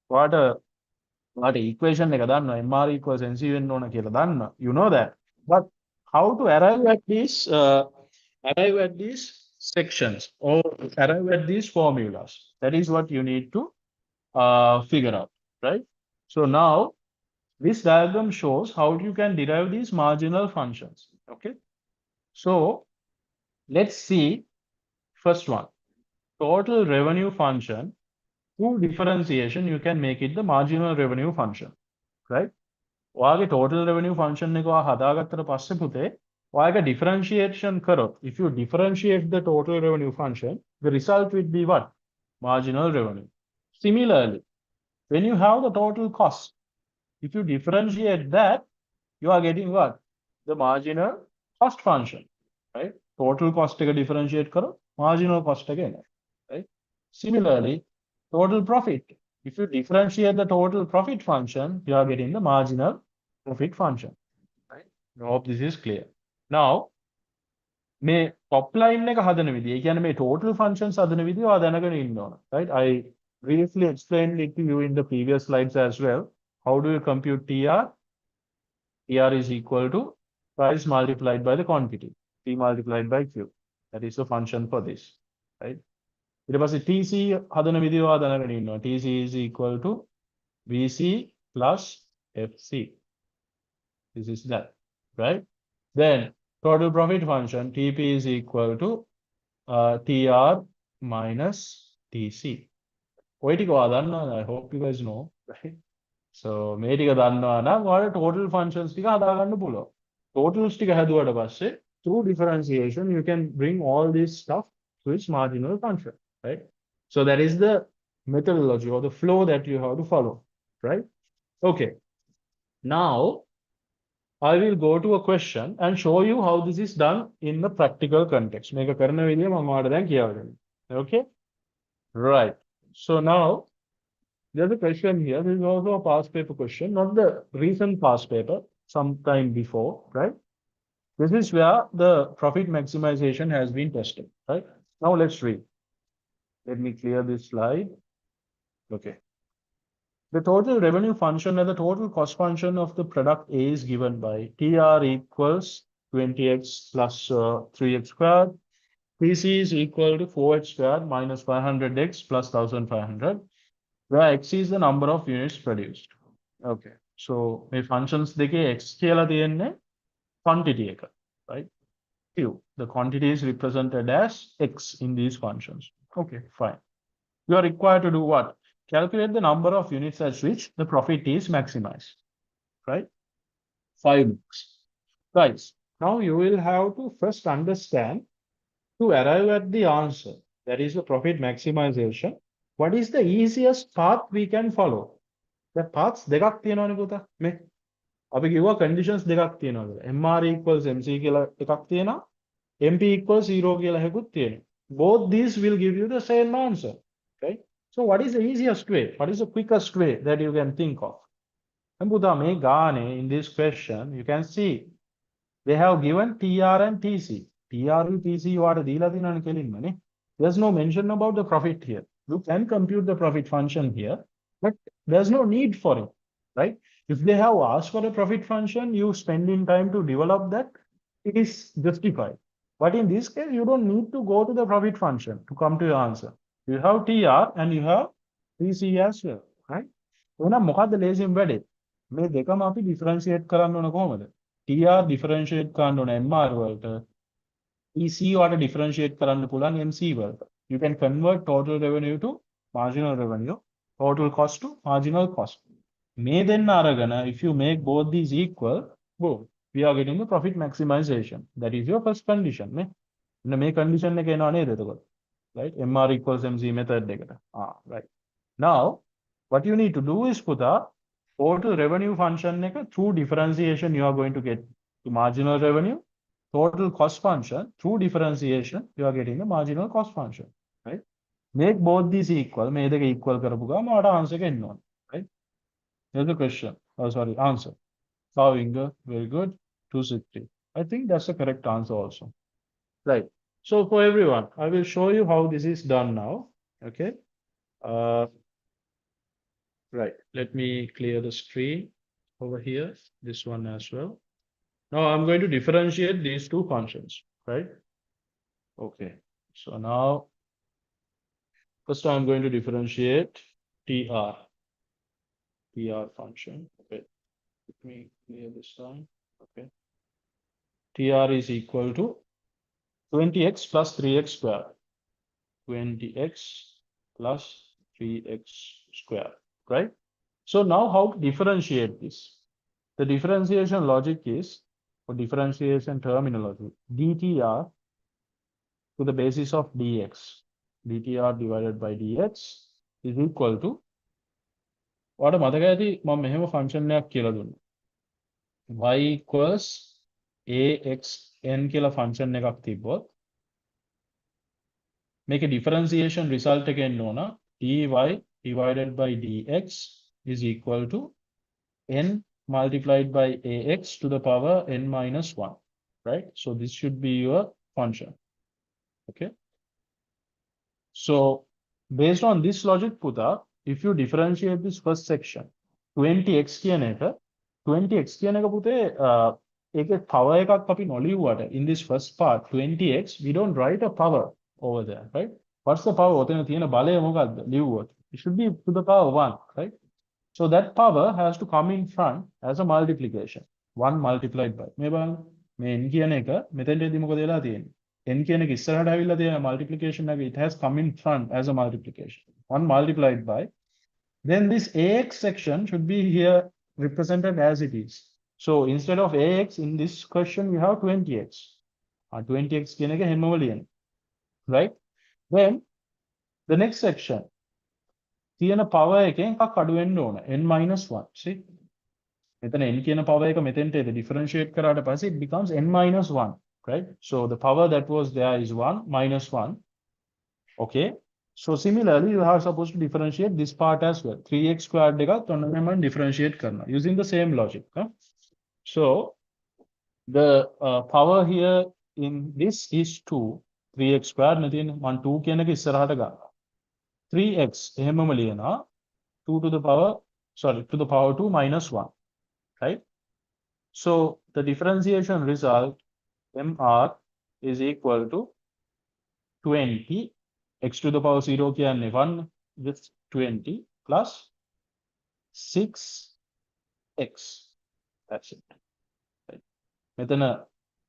ඔයාට equation එක දන්නවා MR equals NC වෙන්න ඕන කියලා දන්නවා. You know that. But how to arrive at these sections or arrive at these formulas? That is what you need to figure out, right? So now this diagram shows how you can derive these marginal functions. Okay. So let's see first one, total revenue function. Through differentiation, you can make it the marginal revenue function, right? ඔයාගේ total revenue function එක ඔයා හදාගත්තට පස්සේ පුතේ ඔයාගේ differentiation කරොත්, if you differentiate the total revenue function, the result will be what? Marginal revenue. Similarly, when you have the total cost, if you differentiate that, you are getting what? The marginal cost function, right? Total cost එක differentiate करो, marginal cost again, right? Similarly, total profit. If you differentiate the total profit function, you are getting the marginal profit function, right? I hope this is clear. Now, මේ top line එක හදන විදිය, ඒ කියන්නේ මේ total functions හදන විදිය ඔයා දැනගෙන ඉන්න ඕන, right? I briefly explained it to you in the previous slides as well. How do you compute TR? TR is equal to price multiplied by the quantity, P multiplied by Q. That is the function for this, right? ඊට පස්සේ TC හදන විදිය ඔයා දැනගෙන ඉන්නවා. TC is equal to VC plus FC. This is that, right? Then total profit function, TP is equal to TR minus TC. ඔය ටික ඔයා දන්නවා. I hope you guys know, right? So මේ ටික දන්නවා නම් ඔයාලා total functions ටික හදාගන්න පුළුවන්. Totals ටික හැදුවට පස්සේ through differentiation you can bring all this stuff to its marginal function, right? So that is the methodology or the flow that you have to follow, right? Okay. Now I will go to a question and show you how this is done in the practical context. මේක කරන විදිය මම ඔයාලට දැන් කියලා දෙන්නම්. Okay? Right. So now there's a question here. This is also a past paper question, not the recent past paper, sometime before, right? This is where the profit maximization has been tested, right? Now let's read. Let me clear this slide. Okay. The total revenue function and the total cost function of the product A is given by TR equals 20x plus 3x squared. PC is equal to 4x squared minus 500x plus 1500, where x is the number of units produced. Okay. So my functions දෙකේ x කියලා තියෙන්නේ quantity එක, right? Q. The quantity is represented as x in these functions. Okay, fine. You are required to do what? Calculate the number of units at which the profit is maximized, right? 5 books. Guys, now you will have to first understand, to arrive at the answer, that is the profit maximization, what is the easiest path we can follow? The paths දෙකක් තියෙනවනේ පුතා. මේ අපි කිව්වා conditions දෙකක් තියෙනවා කියලා. MR equals MC කියලා එකක් තියෙනවා. MP equals 0 කියලා එකකුත් තියෙනවා. Both these will give you the same answer. Okay? So what is the easiest way? What is the quickest way that you can think of? And Buddha me gane in this question, you can see they have given TR and TC. TR and TC වාට දීලා තියෙනවනේ කෙලින්මනේ. There's no mention about the profit here. You can compute the profit function here, but there's no need for it, right? If they have asked for a profit function, you spend in time to develop that, it is justified. But in this case, you don't need to go to the profit function to come to your answer. You have TR and you have TC as well, right? එහෙනම් මොකද්ද ලේසියෙන් වැඩේ? මේ දෙකම අපි differentiate කරන්න ඕන කොහොමද? TR differentiate කරන්න ඕන MR වලට, EC වට differentiate කරන්න පුළුවන් MC වලට. You can convert total revenue to marginal revenue, total cost to marginal cost. මේ දෙන්න අරගෙන if you make both these equal, boom, we are getting the profit maximization. That is your first condition. මේ condition එක එනවා නේද එතකොට? Right? MR equals MC method එකට. Right. Now, what you need to do is put a total revenue function through differentiation, you are going to get the marginal revenue. Total cost function, through differentiation, you are getting the marginal cost function. Right? Make both these equal. Make the equal karapuga, mada answer again non. Right? Here's the question. Oh, sorry, answer. Inga, very good. 260. I think that's the correct answer also. Right. So for everyone, I will show you how this is done now. Okay. Right. Let me clear the screen over here. This one as well. Now I'm going to differentiate these two functions, right? Okay. So now, first I'm going to differentiate TR function. Okay. Let me clear this down. Okay. TR is equal to 20x plus 3x squared. 20x plus 3x squared, right? So now how to differentiate this? The differentiation logic is, for differentiation terminology, dtr to the basis of dx. dtr divided by dx is equal to, what a මතක මම මෙහෙම function එකක් කියලා දුන්නා. y equals axn කියලා function එකක් තිබ්බොත් make a differentiation result again known dy divided by dx is equal to n multiplied by ax to the power n minus 1, right? So this should be your function. Okay. So based on this logic, Puta, if you differentiate this first section, 20x කියන එක 20x කියන එක පුතේ ඒකේ power එකක් අපි නොලියුවට in this first part 20x we don't write a power over there, right? What's the power? ඔතන තියෙන බලය මොකක්ද ලියුවොත්? It should be to the power 1, right? So that power has to come in front as a multiplication. 1 multiplied by. මේ බලන්න මේ n කියන එක මෙතෙන්දී මොකද වෙලා තියෙන්නේ? n කියන එක ඉස්සරහට ආවිල්ලා තියෙන multiplication එක, it has come in front as a multiplication. 1 multiplied by. Then this ax section should be here represented as it is. So instead of ax in this question you have 20x. 20x කියන එක හැමෝම ලියන්න. Right? Then the next section තියෙන power එකෙන් එකක් අඩු වෙන්න ඕන n minus 1. See? මෙතන n කියන power එක මෙතෙන්ට differentiate කරාට පස්සේ it becomes n minus 1, right? So the power that was there is 1 minus 1. Okay. So similarly you are supposed to differentiate this part as well. 3x squared එකත් ඔන්නම differentiate කරනවා using the same logic. So the power here in this is 2. 3x squared නැතිනේ 1 2 කියන එක ඉස්සරහට ගන්නවා. 3x එහෙමම ලියනවා 2 to the power 2 minus 1, right? So the differentiation result mr is equal to 20 x to the power 0 කියන්නේ 1 with 20 plus 6x. That's it. Right? මෙතන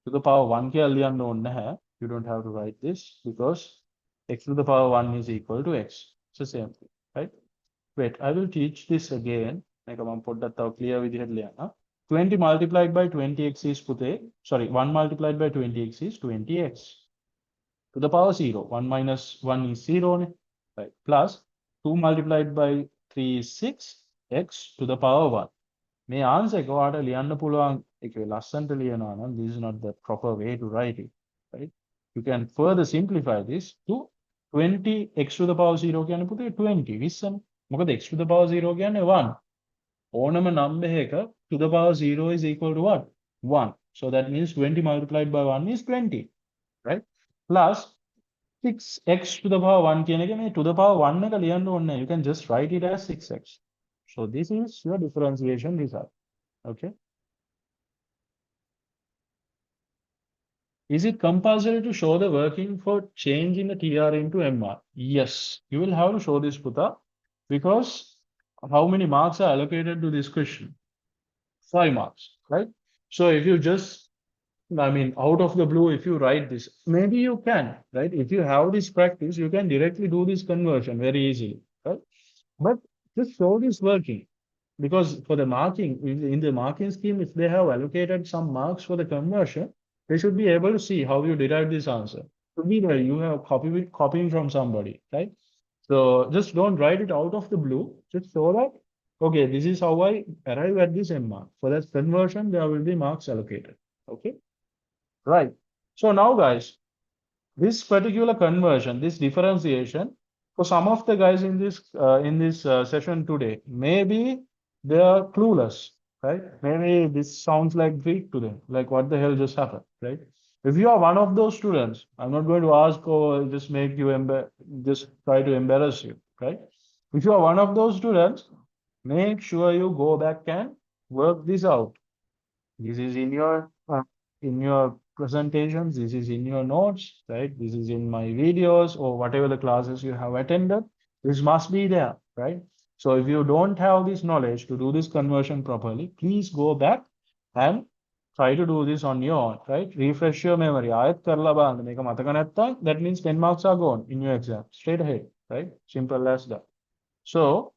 to the power 1 කියලා ලියන්න ඕනේ නැහැ. You don't have to write this because x to the power 1 is equal to x. It's the same thing, right? Wait, I will teach this again. Make a clear with 20 multiplied by 20x is 1 multiplied by 20x is 20x to the power 0. 1 minus 1 is 0, right? Plus 2 multiplied by 3 is 6x to the power 1. මේ answer එක ඔයාලට ලියන්න පුළුවන් ඒක ලස්සනට ලියනවා නම් this is not the proper way to write it, right? You can further simplify this to 20 x to the power 0 කියන්නේ පුතේ 20 20නේ. මොකද x to the power 0 කියන්නේ 1. ඕනම number එක to the power 0 is equal to what? 1. So that means 20 multiplied by 1 is 20, right? Plus 6x to the power 1 කියන එක මේ to the power 1 එක ලියන්න ඕනේ නැහැ. You can just write it as 6x. So this is your differentiation result. Okay. Is it compulsory to show the working for change in the TR into MR? Yes, you will have to show this, Puta, because how many marks are allocated to this question? 5 marks, right? So if you just, I mean, out of the blue, if you write this, maybe you can, right? If you have this practice, you can directly do this conversion very easily, right? But just show this working. Because for the marking, in the marking scheme, if they have allocated some marks for the conversion, they should be able to see how you derive this answer. To be there, you have copying from somebody, right? So just don't write it out of the blue. Just show that, okay, this is how I arrive at this M mark. For that conversion, there will be marks allocated. Okay, right. So now, guys, this particular conversion, this differentiation, for some of the guys in this session today, maybe they are clueless, right? Maybe this sounds like Greek to them, like what the hell just happened, right? If you are one of those students, I'm not going to ask or just make you just try to embarrass you, right? If you are one of those students, make sure you go back and work this out. This is in your presentations, this is in your notes, right? This is in my videos or whatever the classes you have attended. This must be there, right? So if you don't have this knowledge to do this conversion properly, please go back and try to do this on your own, right? Refresh your memory. ආයෙත් කරලා බලන්න. මේක මතක නැත්තම් that means 10 marks are gone in your exam. Straight ahead, right? Simple as that. So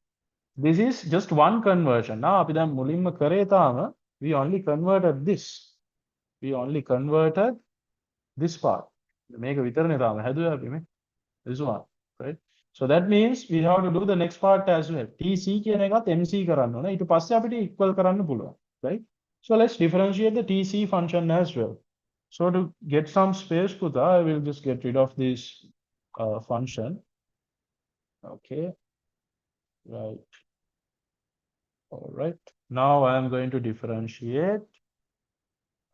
this is just one conversion. Now අපි දැන් මුලින්ම කරේ තාම we only converted this. We only converted this part. මේක විතරනේ තාම හැදුවේ අපි මේ. This one, right? So that means we have to do the next part as well. TC කියන එකත් MC කරන්න ඕන. ඊට පස්සේ අපිට equal කරන්න පුළුවන්, right? So let's differentiate the TC function as well. So to get some space, Puta, I will just get rid of this function. Okay, right. All right. Now I am going to differentiate.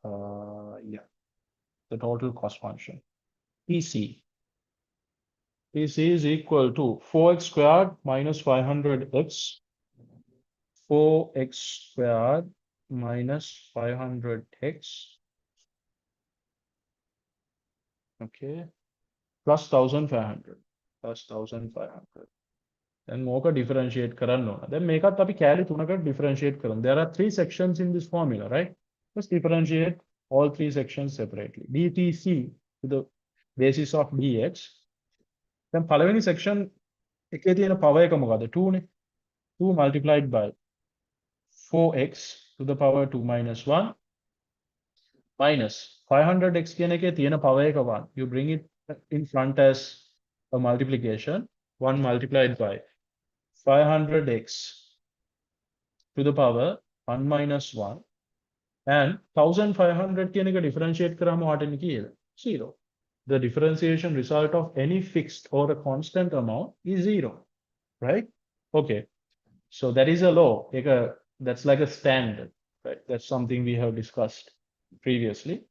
Yeah, the total cost function. PC. PC is equal to 4x squared minus 500x. 4x squared minus 500x. Okay. Plus 1500. Plus 1500. Then moka differentiate කරන්න ඕන. Then මේකත් අපි කැලේ තුනකට differentiate කරමු. There are 3 sections in this formula, right? Let's differentiate all 3 sections separately. dTc to the basis of dx. Then පළවෙනි section එකේ තියෙන power එක මොකද? 2 නේ. 2 multiplied by 4x to the power 2 minus 1 minus 500x කියන එකේ තියෙන power එක 1. You bring it in front as a multiplication. 1 multiplied by 500x to the power 1 minus 1 and 1500 කියන එක differentiate කරාම what එන්නේ කියලා? 0. The differentiation result of any fixed or a constant amount is 0, right? Okay. So that is a law. That's like a standard, right? That's something we have discussed previously.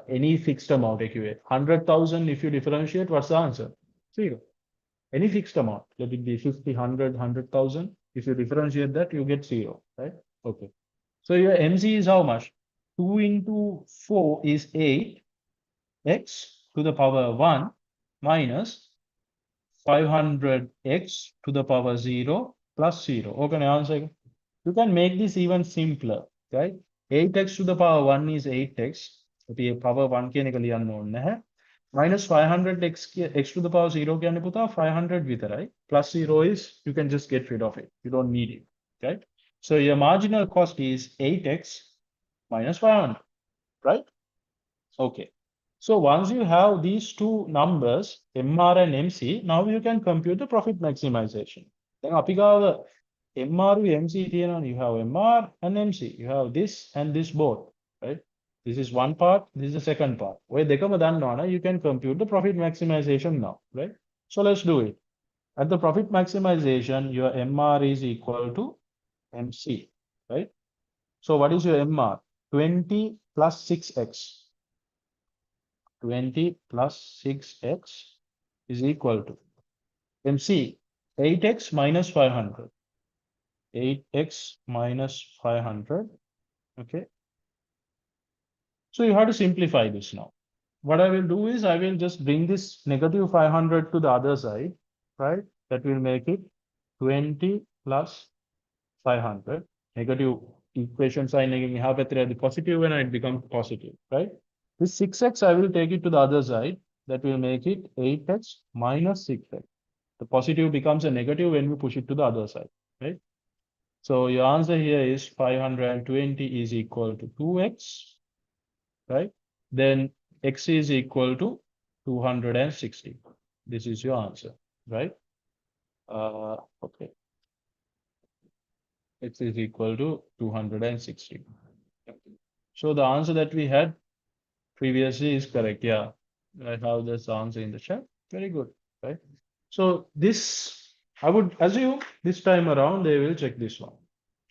Any fixed amount, 100,000, if you differentiate, what's the answer? 0. Any fixed amount, let it be 50, 100, 100,000. If you differentiate that, you get 0, right? Okay. So your MC is how much? 2 into 4 is 8. X to the power 1 minus 500x to the power 0 plus 0. Okay, answer. You can make this even simpler, right? 8x to the power 1 is 8x. The power 1 කියන එක ලියන්න ඕනේ නැහැ. Minus 500x x to the power 0 කියන්නේ පුතා 500 විතරයි. Plus 0 is you can just get rid of it. You don't need it, right? So your marginal cost is 8x minus 500, right? Okay. So once you have these two numbers, MR and MC, now you can compute the profit maximization. Then අපි ගාව MR MC you have MR and MC. You have this and this both, right? This is one part, this is the second part. Where they come done, you can compute the profit maximization now, right? So let's do it. At the profit maximization, your MR is equal to MC, right? So what is your MR? 20 plus 6x. 20 plus 6x is equal to MC 8x minus 500. 8x minus 500. Okay. So you have to simplify this now. What I will do is I will just bring this negative 500 to the other side, right? That will make it 20 plus 500. Negative equation sign have the positive and it becomes positive, right? This 6x, I will take it to the other side. That will make it 8x minus 6x. The positive becomes a negative when we push it to the other side, right? So your answer here is 520 is equal to 2x, right? Then x is equal to 260. This is your answer, right? Okay. X is equal to 260. So the answer that we had previously is correct. Yeah, I have this answer in the chat. Very good, right? So this, I would assume this time around, they will check this one.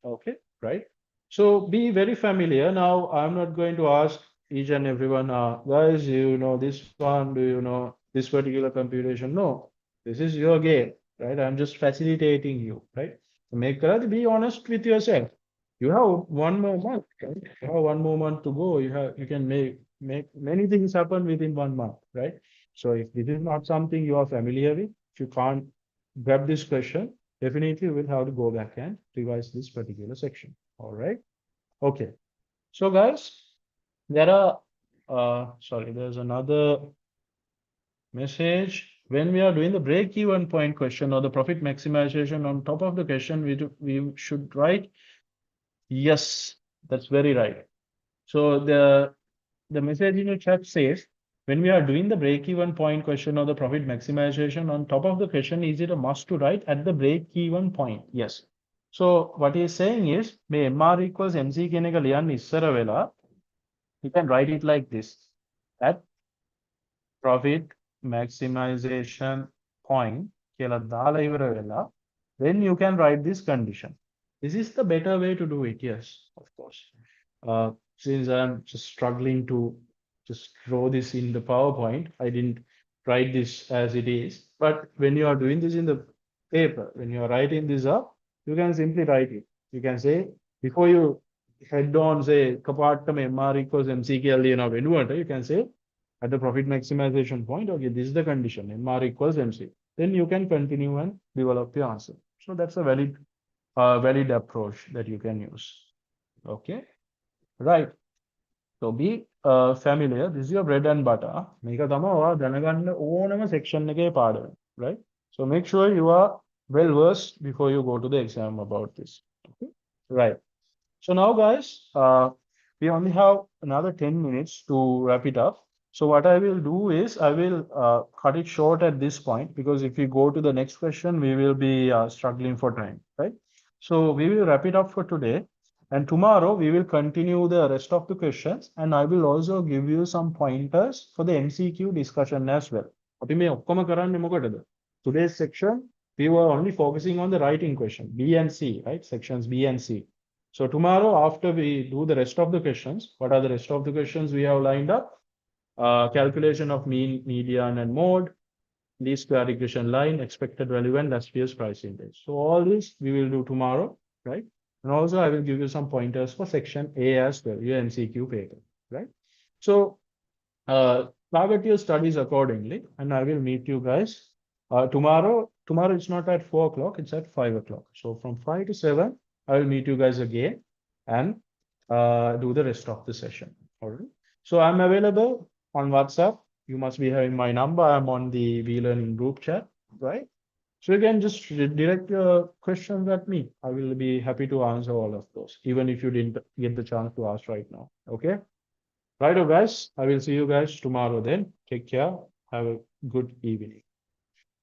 Okay, right? So be very familiar. Now, I'm not going to ask each and everyone, guys, do you know this one? Do you know this particular computation? No, this is your game, right? I'm just facilitating you, right? So make be honest with yourself. You have one more month, right? You have one more month to go. You can make many things happen within 1 month, right? So if this is not something you are familiar with, if you can't grab this question, definitely we'll have to go back and revise this particular section. All right. Okay. So guys, there are, sorry, there's another message. When we are doing the break-even point question or the profit maximization on top of the question, we should write, yes, that's very right. So the message in the chat says, when we are doing the break-even point question or the profit maximization on top of the question, is it a must to write at the break-even point? Yes. So what he is saying is, may MR equals MC කෙනෙක් ලියන්න ඉස්සර වෙලා, you can write it like this, at profit maximization point කියලා දාලා ඉවර වෙලා, then you can write this condition. This is the better way to do it. Yes, of course. Since I'm just struggling to just draw this in the PowerPoint, I didn't write this as it is. But when you are doing this in the paper, when you are writing this up, you can simply write it. You can say, before you head on, say, kapaattam MR equals MC you can say, at the profit maximization point, okay, this is the condition, MR equals MC. Then you can continue and develop your answer. So that's a valid approach that you can use. Okay, right. So be familiar. This is your bread and butter. මේක තමයි ඔයා දැනගන්න ඕනම section එකේ පාඩම, right? So make sure you are well versed before you go to the exam about this. Okay, right. So now, guys, we only have another 10 minutes to wrap it up. So what I will do is I will cut it short at this point, because if we go to the next question, we will be struggling for time, right? So we will wrap it up for today. And tomorrow we will continue the rest of the questions, and I will also give you some pointers for the MCQ discussion as well. අපි මේ ඔක්කොම කරන්නේ මොකටද? Today's section, we were only focusing on the writing question, B and C, right? Sections B and C. So tomorrow, after we do the rest of the questions, what are the rest of the questions we have lined up? Calculation of mean, median, and mode, least square regression line, expected value, and last year's price index. So all this we will do tomorrow, right? And also I will give you some pointers for section A as well, your MCQ paper, right? So target your studies accordingly, and I will meet you guys tomorrow. Tomorrow it's not at 4 o'clock, it's at 5 o'clock. So from 5 to 7, I will meet you guys again and do the rest of the session. All right. So I'm available on WhatsApp. You must be having my number. I'm on the vLearning group chat, right? So you can just direct your questions at me. I will be happy to answer all of those, even if you didn't get the chance to ask right now. Okay. Right, guys. I will see you guys tomorrow then. Take care. Have a good evening.